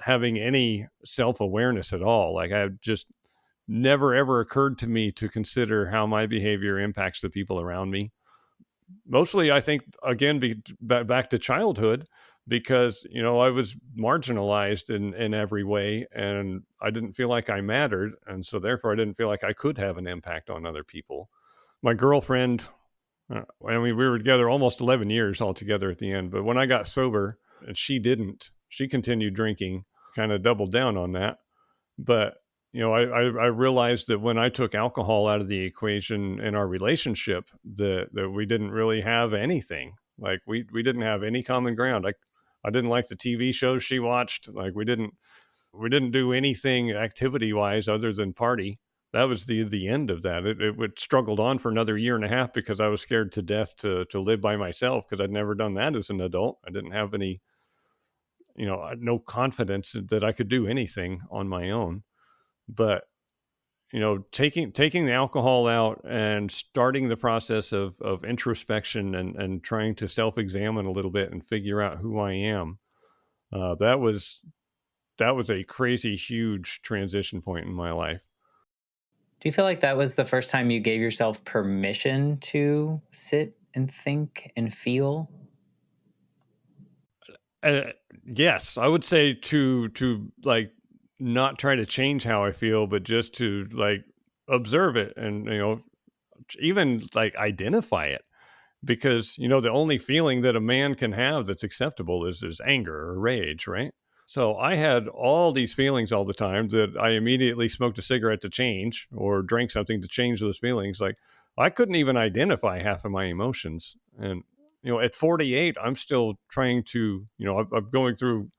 having any self-awareness at all. Like I had just never ever occurred to me to consider how my behavior impacts the people around me. Mostly I think, again, back to childhood, because you know I was marginalized in every way, and I didn't feel like I mattered, and so therefore I didn't feel like I could have an impact on other people. My girlfriend I mean, we were together almost 11 years altogether at the end. But when I got sober and she didn't, she continued drinking, kind of doubled down on that. But, I realized that when I took alcohol out of the equation in our relationship, that we didn't really have anything. Like we didn't have any common ground. I didn't like the TV shows she watched. Like we didn't do anything activity wise other than party. That was the end of that. It would struggled on for another year and a half because I was scared to death to live by myself, because I'd never done that as an adult. I didn't have any, no confidence that I could do anything on my own. But taking the alcohol out and starting the process of introspection and trying to self-examine a little bit and figure out who I am, that was a crazy huge transition point in my life. Do you feel like that was the first time you gave yourself permission to sit and think and feel? Uh, yes, I would say to like not try to change how I feel, but just to like observe it and even like identify it, because the only feeling that a man can have that's acceptable is anger or rage, right? So I had all these feelings all the time that I immediately smoked a cigarette to change or drank something to change those feelings. Like I couldn't even identify half of my emotions. And at 48, I'm still trying to, I'm going through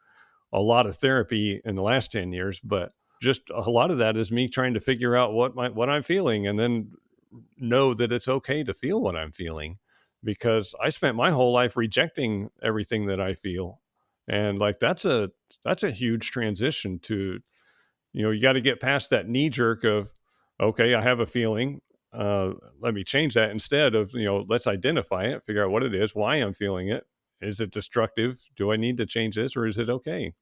a lot of therapy in the last 10 years, but just a lot of that is me trying to figure out what I'm feeling, and then know that it's okay to feel what I'm feeling, because I spent my whole life rejecting everything that I feel. And like that's a huge transition to, you got to get past that knee jerk of, okay, I have a feeling, let me change that, instead of, let's identify it, figure out what it is, why I'm feeling it. Is it destructive? Do I need to change this, or is it okay?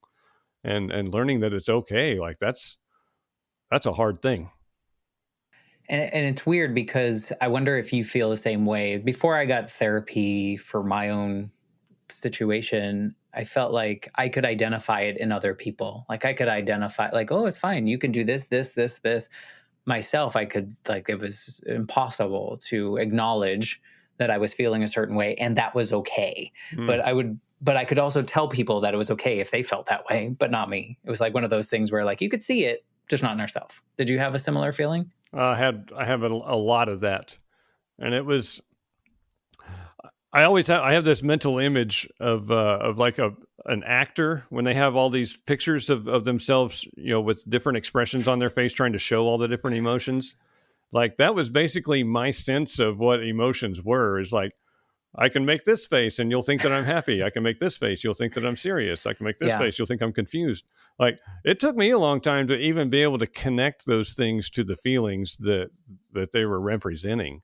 And learning that it's okay, like that's a hard thing. And it's weird because I wonder if you feel the same way. Before I got therapy for my own situation, I felt like I could identify it in other people. Like I could identify, like, oh, it's fine. You can do this, this, this, this. Myself, I could, like, it was impossible to acknowledge that I was feeling a certain way and that was okay. Mm. But I could also tell people that it was okay if they felt that way, but not me. It was like one of those things where, like, you could see it, just not in ourselves. Did you have a similar feeling? I have a lot of that, and it was, I have this mental image of like an actor when they have all these pictures of themselves, with different expressions on their face, trying to show all the different emotions. Like that was basically my sense of what emotions were. Is like, I can make this face and you'll think that I'm happy. I can make this face, you'll think that I'm serious. I can make this Yeah. face, you'll think I'm confused. Like it took me a long time to even be able to connect those things to the feelings that they were representing.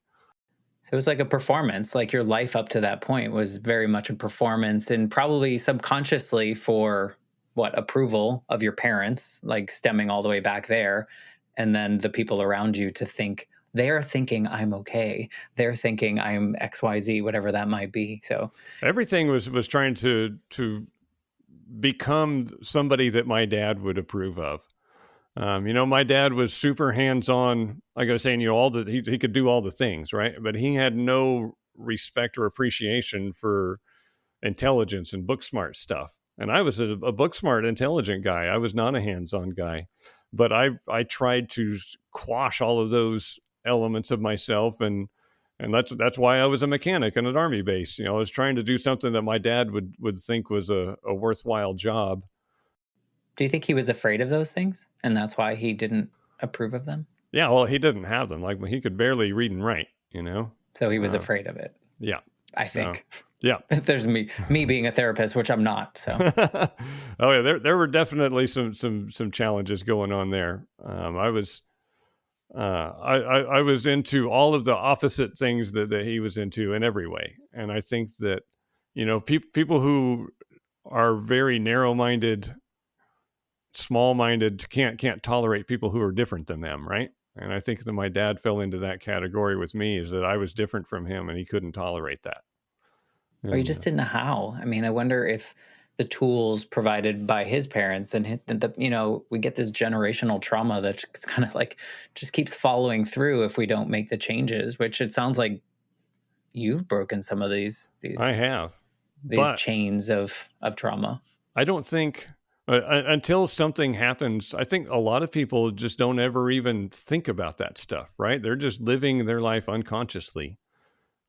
So it was like a performance. Like your life up to that point was very much a performance, and probably subconsciously for what, approval of your parents, like stemming all the way back there. And then the people around you to think they're thinking I'm okay. They're thinking I'm XYZ, whatever that might be. So Everything was trying to become somebody that my dad would approve of. My dad was super hands-on. Like I was saying, he could do all the things, right? But he had no respect or appreciation for intelligence and book smart stuff. And I was a book smart, intelligent guy. I was not a hands-on guy. But I tried to quash all of those elements of myself, and that's why I was a mechanic in an army base. I was trying to do something that my dad would think was a worthwhile job. do you think he was afraid of those things? And that's why he didn't approve of them? Yeah, well, he didn't have them. Like he could barely read and write. So he was Uh, afraid of it, yeah. I So think. yeah. There's me being a therapist, which I'm not. So Oh yeah, there were definitely some challenges going on there. I was into all of the opposite things that he was into in every way, and I think that people who are very narrow-minded, small-minded, can't tolerate people who are different than them, right? And I think that my dad fell into that category with me, is that I was different from him, and he couldn't tolerate that. or you And just didn't know how. I mean, I wonder if the tools provided by his parents and we get this generational trauma that's kind of like just keeps following through if we don't make the changes, which it sounds like you've broken some of I have, these but chains of trauma. I don't think until something happens, I think a lot of people just don't ever even think about that stuff, right? They're just living their life unconsciously.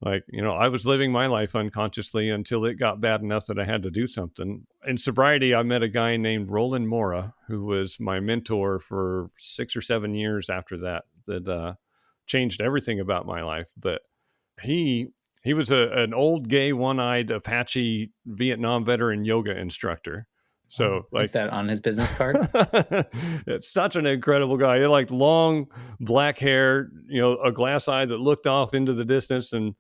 Like, I was living my life unconsciously until it got bad enough that I had to do something. In sobriety, I met a guy named Roland Mora, who was my mentor for 6 or 7 years after that changed everything about my life. But he he was an old gay one-eyed Apache Vietnam veteran yoga instructor. Oh, So is like that on his business card? it's such an incredible guy. He had like long black hair, a glass eye that looked off into the distance and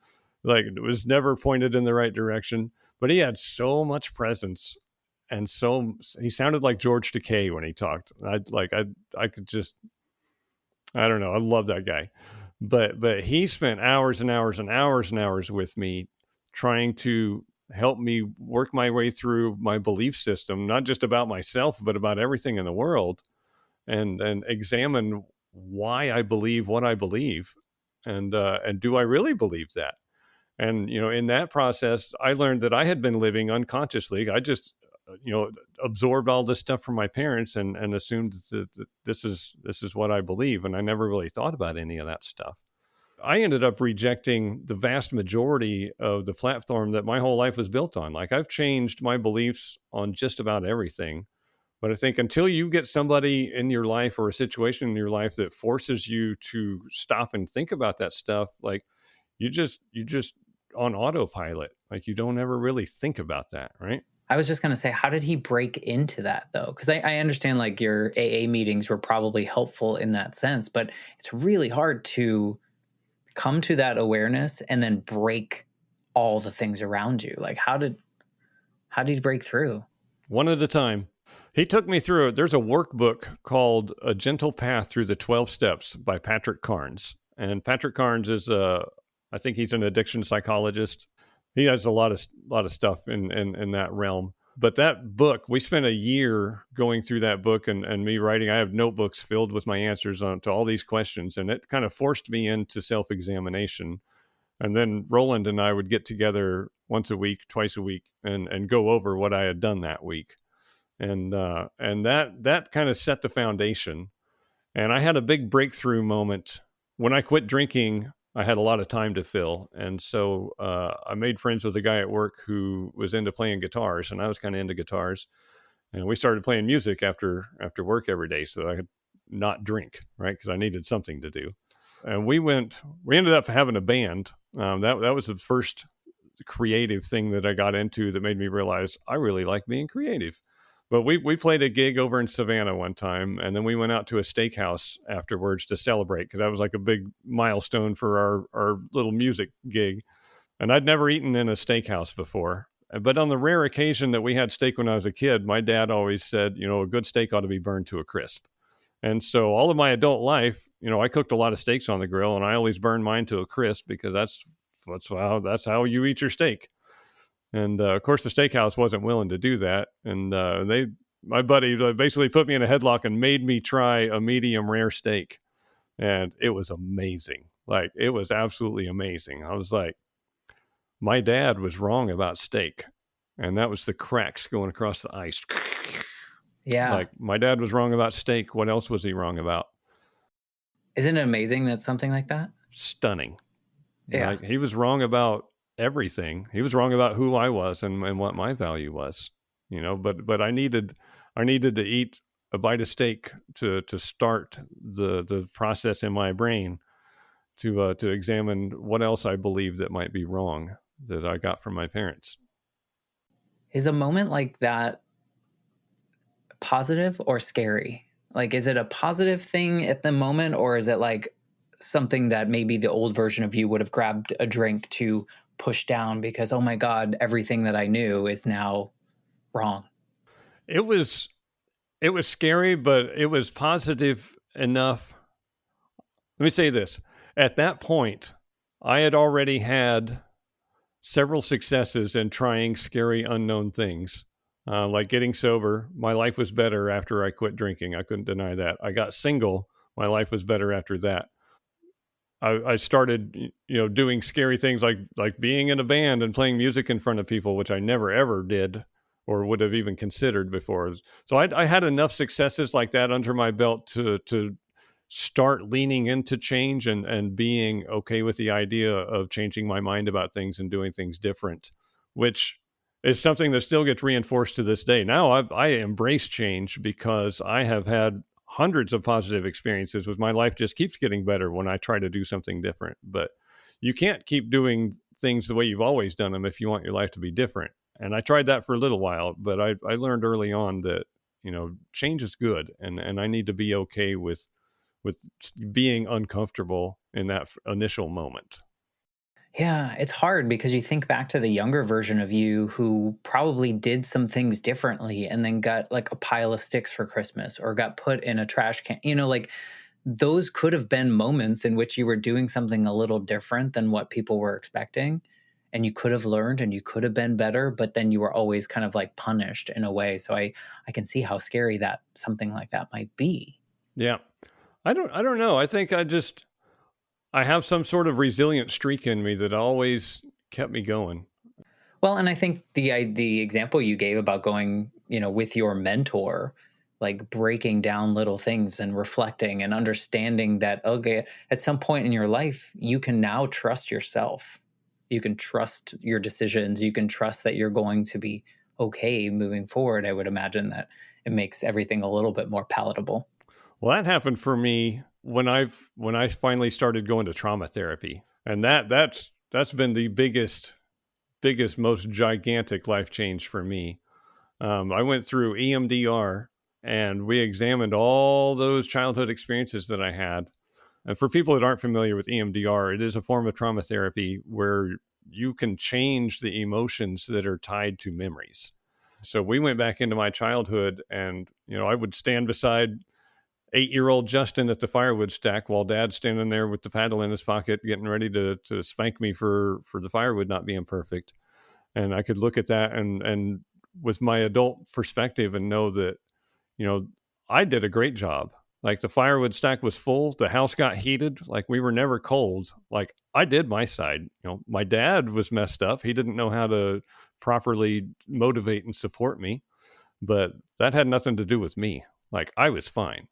like it was never pointed in the right direction. But he had so much presence and he sounded like George Takei when he talked. I could just I don't know. I love that guy. But he spent hours and hours and hours and hours with me trying to help me work my way through my belief system, not just about myself, but about everything in the world and examine why I believe what I believe and do I really believe that? And in that process, I learned that I had been living unconsciously. I just absorbed all this stuff from my parents and assumed that this is what I believe, and I never really thought about any of that stuff. I ended up rejecting the vast majority of the platform that my whole life was built on. Like I've changed my beliefs on just about everything. But I think until you get somebody in your life or a situation in your life that forces you to stop and think about that stuff, like you just on autopilot. Like you don't ever really think about that, right? I was just going to say, how did he break into that though? Because I understand like your AA meetings were probably helpful in that sense, but it's really hard to come to that awareness and then break all the things around you. Like how did he break through? One at a time. He took me through it. There's a workbook called A Gentle Path Through the 12 Steps by Patrick Carnes. And Patrick Carnes is I think he's an addiction psychologist. He has a lot of stuff in that realm. But that book, we spent a year going through that book and me writing. I have notebooks filled with my answers to all these questions. And it kind of forced me into self-examination. And then Roland and I would get together once a week, twice a week, and go over what I had done that week. And that kind of set the foundation. And I had a big breakthrough moment when I quit drinking. I had a lot of time to fill, and so I made friends with a guy at work who was into playing guitars, and I was kind of into guitars, and we started playing music after work every day, so I could not drink, right? Because I needed something to do. And we ended up having a band. That was the first creative thing that I got into that made me realize I really like being creative. But we played a gig over in Savannah one time, and then we went out to a steakhouse afterwards to celebrate because that was like a big milestone for our little music gig. And I'd never eaten in a steakhouse before. But on the rare occasion that we had steak when I was a kid, my dad always said, a good steak ought to be burned to a crisp. And so all of my adult life, I cooked a lot of steaks on the grill, and I always burned mine to a crisp because that's how you eat your steak. And of course, the steakhouse wasn't willing to do that, and my buddy basically put me in a headlock and made me try a medium rare steak, and it was amazing. Like it was absolutely amazing. I was like, my dad was wrong about steak, and that was the cracks going across the ice. Yeah. Like my dad was wrong about steak. What else was he wrong about? Isn't it amazing that something like that? Stunning. Yeah. Like he was wrong about everything. He was wrong about who I was and what my value was. But I needed to eat a bite of steak to start the process in my brain to examine what else I believed that might be wrong that I got from my parents. Is a moment like that positive or scary? Like, is it a positive thing at the moment, or is it like something that maybe the old version of you would have grabbed a drink to push down because, oh my God, everything that I knew is now wrong? It was scary, but it was positive enough. Let me say this. At that point, I had already had several successes in trying scary, unknown things, like getting sober. My life was better after I quit drinking. I couldn't deny that. I got single. My life was better after that. I started, doing scary things like being in a band and playing music in front of people, which I never ever did or would have even considered before. So I had enough successes like that under my belt to start leaning into change and being okay with the idea of changing my mind about things and doing things different, which is something that still gets reinforced to this day. Now I embrace change because I have had hundreds of positive experiences with my life. Just keeps getting better when I try to do something different. But you can't keep doing things the way you've always done them if you want your life to be different. And I tried that for a little while, but I learned early on that, change is good, and I need to be okay with being uncomfortable in that initial moment. Yeah, it's hard because you think back to the younger version of you who probably did some things differently and then got like a pile of sticks for Christmas or got put in a trash can. Like those could have been moments in which you were doing something a little different than what people were expecting. And you could have learned and you could have been better, but then you were always kind of like punished in a way. So I can see how scary that something like that might be. Yeah. I don't know. I think I have some sort of resilient streak in me that always kept me going. Well, and I think the example you gave about going, with your mentor, like breaking down little things and reflecting and understanding that okay, at some point in your life, you can now trust yourself. You can trust your decisions. You can trust that you're going to be okay moving forward. I would imagine that it makes everything a little bit more palatable. Well, that happened for me when I finally started going to trauma therapy. And that's been the biggest most gigantic life change for me. I went through EMDR, and we examined all those childhood experiences that I had. And for people that aren't familiar with EMDR, it is a form of trauma therapy where you can change the emotions that are tied to memories. So we went back into my childhood, and I would stand beside 8-year-old Justin at the firewood stack while Dad's standing there with the paddle in his pocket, getting ready to spank me for the firewood not being perfect. And I could look at that and with my adult perspective and know that, you know, I did a great job. Like the firewood stack was full, the house got heated, like we were never cold. Like I did my side. My dad was messed up. He didn't know how to properly motivate and support me, but that had nothing to do with me. Like I was fine.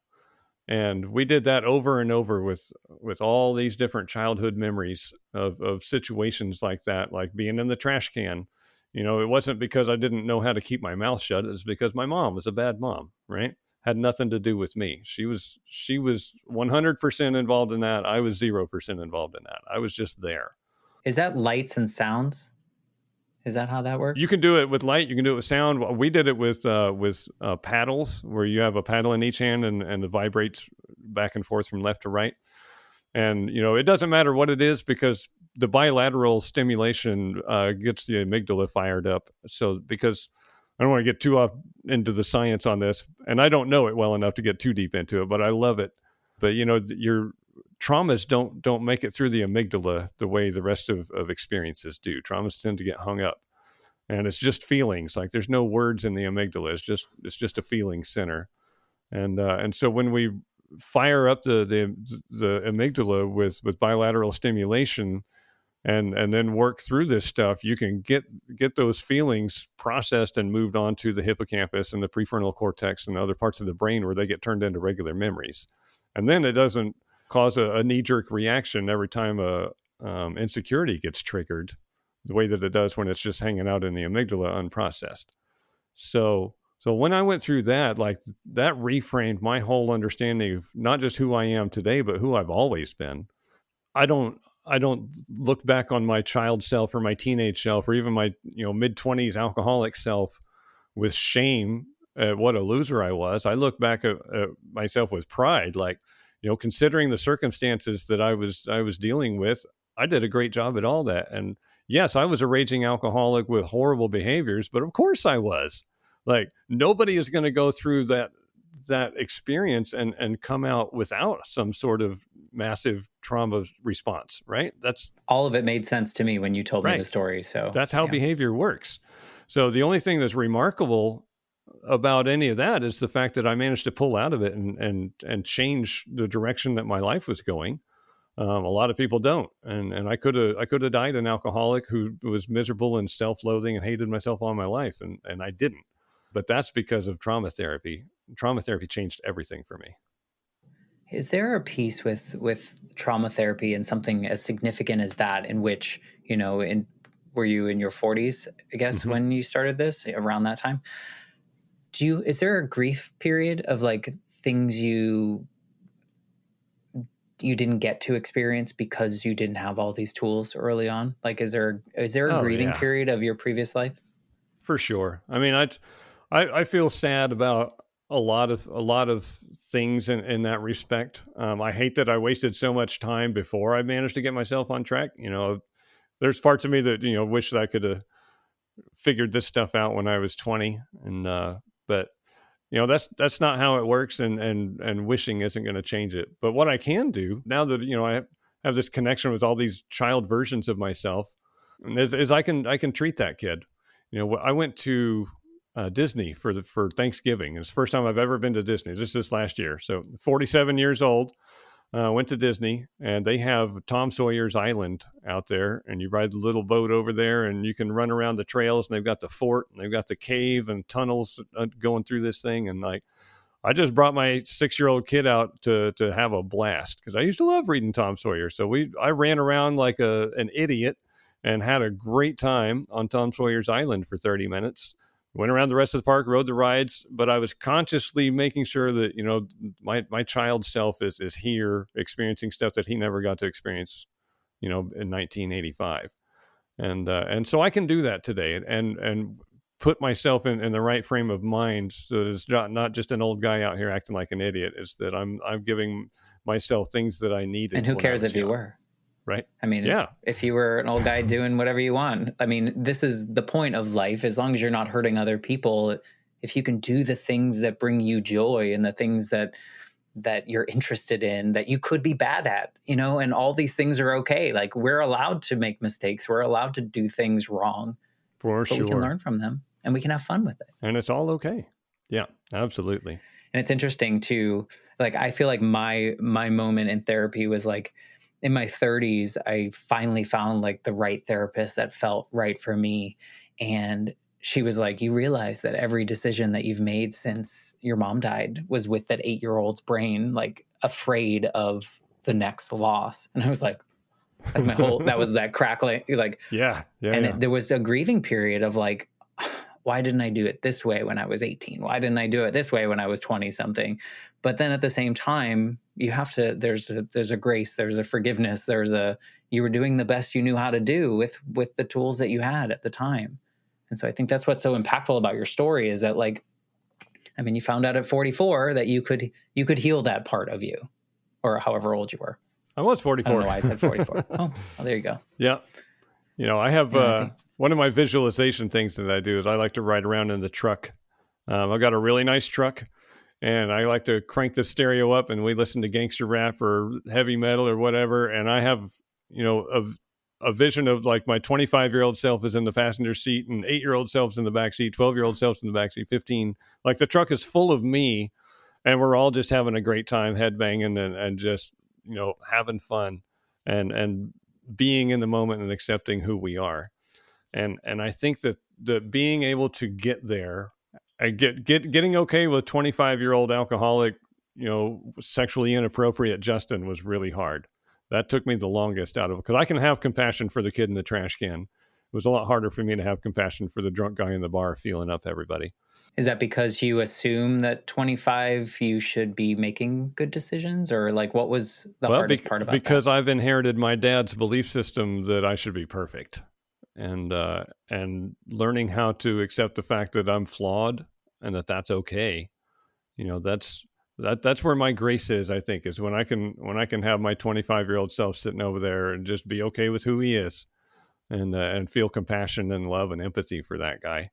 And we did that over and over with all these different childhood memories of situations like that, like being in the trash can. It wasn't because I didn't know how to keep my mouth shut. It was because my mom was a bad mom, right? Had nothing to do with me. She was 100% involved in that. I was 0% involved in that. I was just there. Is that lights and sounds? Is that how that You works? can do it with light. You can do it with sound. We did it with paddles, where you have a paddle in each hand and it vibrates back and forth from left to right. And it doesn't matter what it is because the bilateral stimulation gets the amygdala fired up. So because I don't want to get too off into the science on this, and I don't know it well enough to get too deep into it, but I love it. But your traumas don't make it through the amygdala the way the rest of experiences do. Traumas tend to get hung up, and it's just feelings. Like there's no words in the amygdala. It's just a feeling center. And so when we fire up the amygdala with bilateral stimulation and then work through this stuff, you can get those feelings processed and moved on to the hippocampus and the prefrontal cortex and other parts of the brain where they get turned into regular memories. And then it doesn't cause a knee-jerk reaction every time a insecurity gets triggered the way that it does when it's just hanging out in the amygdala unprocessed. So when I went through that, like that reframed my whole understanding of not just who I am today, but who I've always been. I don't look back on my child self or my teenage self or even my mid-20s alcoholic self with shame at what a loser I was. I look back at myself with pride, like considering the circumstances that I was dealing with, I did a great job at all that. And yes, I was a raging alcoholic with horrible behaviors, but of course I was. Like nobody is going to go through that experience and come out without some sort of massive trauma response, right? That's All of it made sense to me when you told me the right. story. So, That's how yeah. behavior works. So the only thing that's remarkable about any of that is the fact that I managed to pull out of it and change the direction that my life was going. A lot of people don't, and I could have died an alcoholic who was miserable and self-loathing and hated myself all my life, and I didn't. But that's because of trauma therapy. Trauma therapy changed everything for me. Is there a piece with trauma therapy and something as significant as that in which, in were you in your 40s, I guess, Hmm. when you started this around that time? Is there a grief period of like things you didn't get to experience because you didn't have all these tools early on? Like is there a Oh grieving yeah, period of your previous life? for sure. I mean, I feel sad about a lot of things in that respect. I hate that I wasted so much time before I managed to get myself on track. There's parts of me that wish that I could have figured this stuff out when I was 20, and but that's not how it works, and wishing isn't going to change it. But what I can do now that I have this connection with all these child versions of myself, is I can treat that kid. I went to Disney for Thanksgiving. It's the first time I've ever been to Disney. This last year, so 47 years old. Went to Disney, and they have Tom Sawyer's Island out there, and you ride the little boat over there, and you can run around the trails, and they've got the fort, and they've got the cave and tunnels going through this thing. And like, I just brought my 6-year-old kid out to have a blast, because I used to love reading Tom Sawyer. So I ran around like an idiot and had a great time on Tom Sawyer's Island for 30 minutes. Went around the rest of the park, rode the rides, but I was consciously making sure that my child self is here experiencing stuff that he never got to experience, in 1985. And so I can do that today, and put myself in the right frame of mind, so that it's not just an old guy out here acting like an idiot. Is that I'm giving myself things that I And needed who when I cares was if you young, were? right? I mean, Yeah, if you were an old guy doing whatever you want, I mean, this is the point of life. As long as you're not hurting other people, if you can do the things that bring you joy and the things that you're interested in, that you could be bad at, and all these things are okay. Like, we're allowed to make mistakes. We're allowed to do things wrong, for but we can sure, learn from them and we can have fun with it. and it's all okay. Yeah, absolutely. And it's interesting too, like, I feel like my moment in therapy was like in my 30s. I finally found like the right therapist that felt right for me. And she was like, you realize that every decision that you've made since your mom died was with that 8-year-old's brain, like afraid of the next loss. And I was like my whole, that was that crackling, like, Yeah, yeah, and yeah. there was a grieving period of like, why didn't I do it this way when I was 18? Why didn't I do it this way when I was 20 something? But then at the same time, you have to, there's a grace, there's a forgiveness, you were doing the best you knew how to do with the tools that you had at the time. And so I think that's what's so impactful about your story, is that, like, I mean, you found out at 44 that you could heal that part of you, or however old you were. I was I don't 44. know why I said 44. Oh, well, there you go. Yeah. I have And I think, one of my visualization things that I do is I like to ride around in the truck. I've got a really nice truck, and I like to crank the stereo up, and we listen to gangster rap or heavy metal or whatever. And I have, a vision of like my 25-year-old self is in the passenger seat, and 8-year-old self's in the back seat, 12-year-old self's in the back seat, 15. Like, the truck is full of me, and we're all just having a great time, headbanging, and just having fun, and being in the moment and accepting who we are. And I think that being able to get there, getting okay with 25-year-old alcoholic, sexually inappropriate Justin was really hard. That took me the longest out of it, because I can have compassion for the kid in the trash can. It was a lot harder for me to have compassion for the drunk guy in the bar feeling up everybody. is that because you assume that 25 you should be making good decisions, or like what was the Well, hardest part about that? because I've inherited my dad's belief system that I should be perfect, and learning how to accept the fact that I'm flawed, and that's okay. That's where my grace is. I think is when I can have my 25-year-old self sitting over there and just be okay with who he is, and feel compassion and love and empathy for that guy.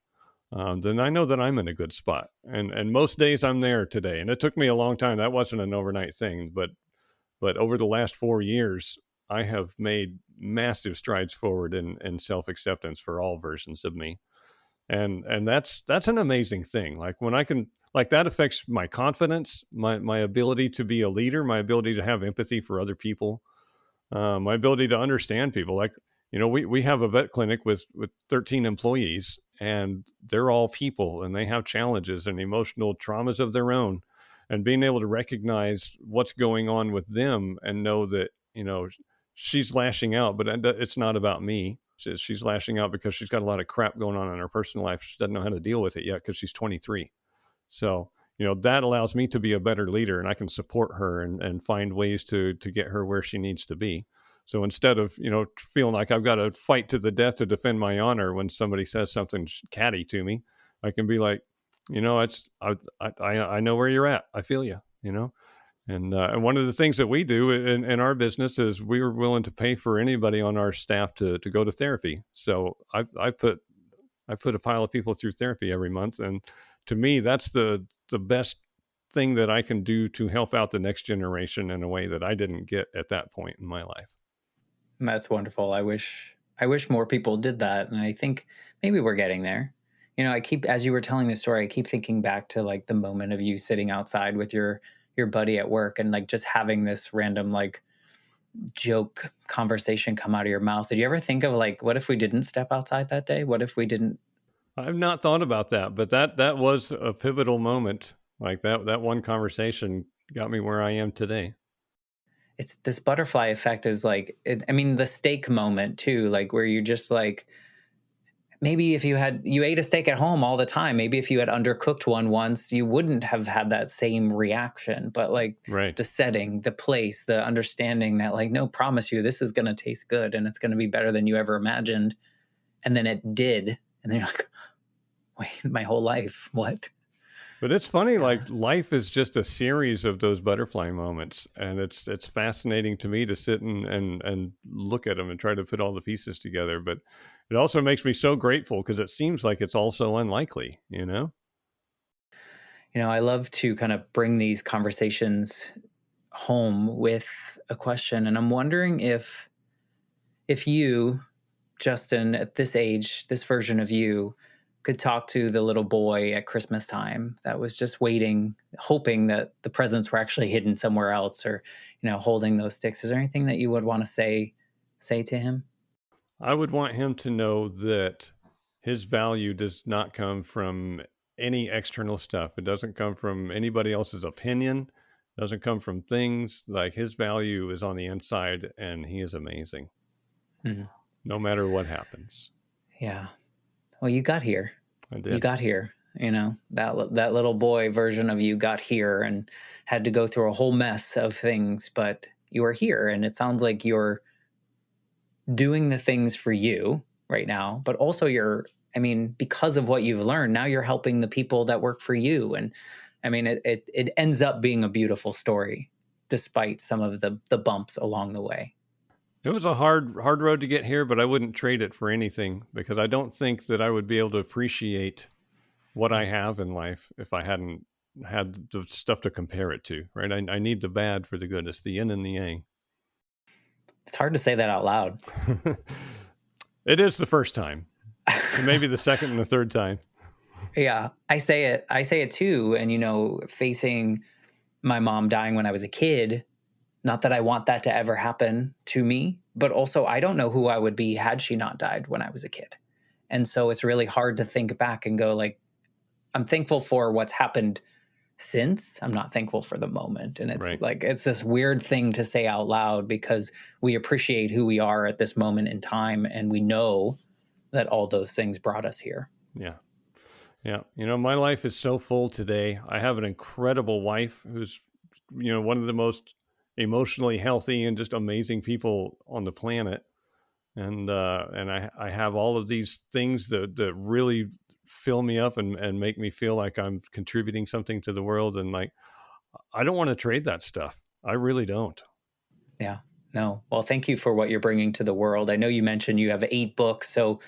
Then I know that I'm in a good spot. And most days I'm there today. And it took me a long time. That wasn't an overnight thing, but over the last 4 years, I have made massive strides forward in self acceptance for all versions of me, and that's an amazing thing. Like, when I can, like, that affects my confidence, my ability to be a leader, my ability to have empathy for other people. My ability to understand people. Like, we have a vet clinic with 13 employees, and they're all people, and they have challenges and emotional traumas of their own. And being able to recognize what's going on with them and know that, she's lashing out, but it's not about me. She's lashing out because she's got a lot of crap going on in her personal life. She doesn't know how to deal with it yet because she's 23. So, that allows me to be a better leader, and I can support her and find ways to get her where she needs to be. So instead of, feeling like I've got to fight to the death to defend my honor when somebody says something catty to me, I can be like, it's, I know where you're at. I feel you. And one of the things that we do in our business is we're willing to pay for anybody on our staff to go to therapy. So I put a pile of people through therapy every month, and to me, that's the best thing that I can do to help out the next generation in a way that I didn't get at that point in my life. That's wonderful. I wish more people did that, and I think maybe we're getting there. I keep, as you were telling this story, I keep thinking back to like the moment of you sitting outside with your buddy at work and like just having this random like joke conversation come out of your mouth. Did you ever think of like, what if we didn't step outside that day? What if we didn't? I've not thought about that, but that was a pivotal moment. Like that one conversation got me where I am today. It's this butterfly effect is like, I mean, the steak moment too, like where you just like, maybe if you ate a steak at home all the time, maybe if you had undercooked one once, you wouldn't have had that same reaction. But like Right. the setting, the place, the understanding that like, no, promise you, this is going to taste good and it's going to be better than you ever imagined. And then it did. And then you're like, wait, my whole life, what? But it's funny, Yeah. like life is just a series of those butterfly moments, and it's fascinating to me to sit and look at them and try to put all the pieces together. But it also makes me so grateful because it seems like it's all so unlikely. I love to kind of bring these conversations home with a question. And I'm wondering if you, Justin, at this age, this version of you, could talk to the little boy at Christmas time that was just waiting, hoping that the presents were actually hidden somewhere else, or holding those sticks. Is there anything that you would want to say to him? I would want him to know that his value does not come from any external stuff. It doesn't come from anybody else's opinion. It doesn't come from things. Like his value is on the inside, and he is amazing, Mhm. no matter what happens. Yeah. Well, you got here. I You did. got here. That little boy version of you got here and had to go through a whole mess of things, but you are here, and it sounds like you're doing the things for you right now, but also I mean, because of what you've learned, now you're helping the people that work for you. And I mean, it ends up being a beautiful story despite some of the bumps along the way. It was a hard road to get here, but I wouldn't trade it for anything because I don't think that I would be able to appreciate what I have in life if I hadn't had the stuff to compare it to, right? I need the bad for the good. It's the yin and the yang. It's hard to say that out loud. It is the first time, and maybe the second and the third time. Yeah, I say it too. And facing my mom dying when I was a kid, not that I want that to ever happen to me, but also I don't know who I would be had she not died when I was a kid. And so it's really hard to think back and go like, I'm thankful for what's happened since. I'm not thankful for the moment. And it's Right. like, it's this weird thing to say out loud because we appreciate who we are at this moment in time. And we know that all those things brought us here. Yeah. Yeah. My life is so full today. I have an incredible wife who's, one of the most emotionally healthy and just amazing people on the planet. And I have all of these things that really fill me up and make me feel like I'm contributing something to the world. And like, I don't want to trade that stuff. I really don't. Yeah. No. Well, thank you for what you're bringing to the world. I know you mentioned you have 8 books. So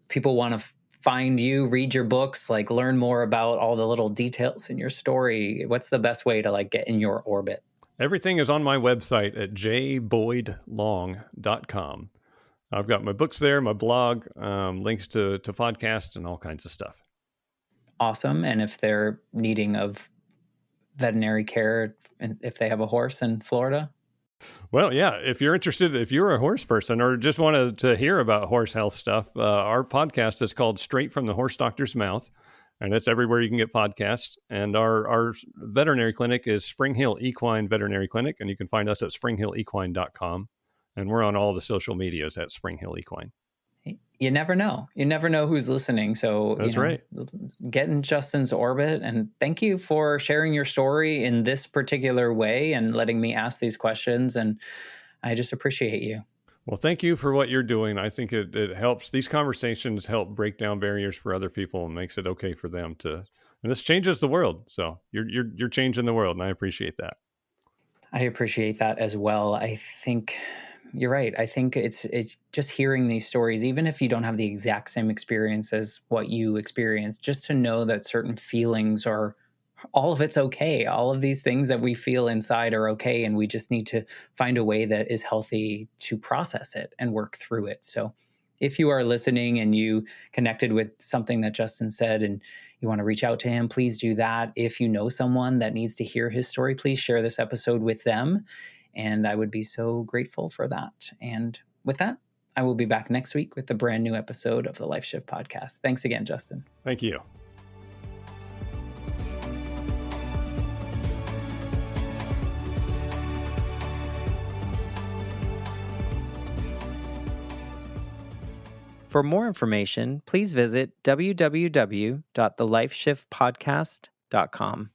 people want to find you, read your books, like learn more about all the little details in your story. What's the best way to like get in your orbit? Everything is on my website at jboydlong.com. I've got my books there, my blog, links to podcasts and all kinds of stuff. Awesome. And if they're needing of veterinary care, and if they have a horse in Florida? Well, yeah, if you're interested, if you're a horse person or just wanted to hear about horse health stuff, our podcast is called Straight from the Horse Doctor's Mouth, and it's everywhere you can get podcasts. And our veterinary clinic is Spring Hill Equine Veterinary Clinic, and you can find us at springhillequine.com. And we're on all the social medias at Spring Hill Equine. You never know. You never know who's listening. So, That's right. Get in Justin's orbit. And thank you for sharing your story in this particular way and letting me ask these questions. And I just appreciate you. Well, thank you for what you're doing. I think it helps. These conversations help break down barriers for other people and makes it okay for them to. And this changes the world. So you're changing the world, and I appreciate that. I appreciate that as well. I think you're right. I think it's just hearing these stories, even if you don't have the exact same experience as what you experienced, just to know that certain feelings are, all of it's okay. All of these things that we feel inside are okay. And we just need to find a way that is healthy to process it and work through it. So if you are listening and you connected with something that Justin said and you want to reach out to him, please do that. If you know someone that needs to hear his story, please share this episode with them. And I would be so grateful for that. And with that, I will be back next week with a brand new episode of the Life Shift Podcast. Thanks again, Justin. Thank you. For more information, please visit www.thelifeshiftpodcast.com.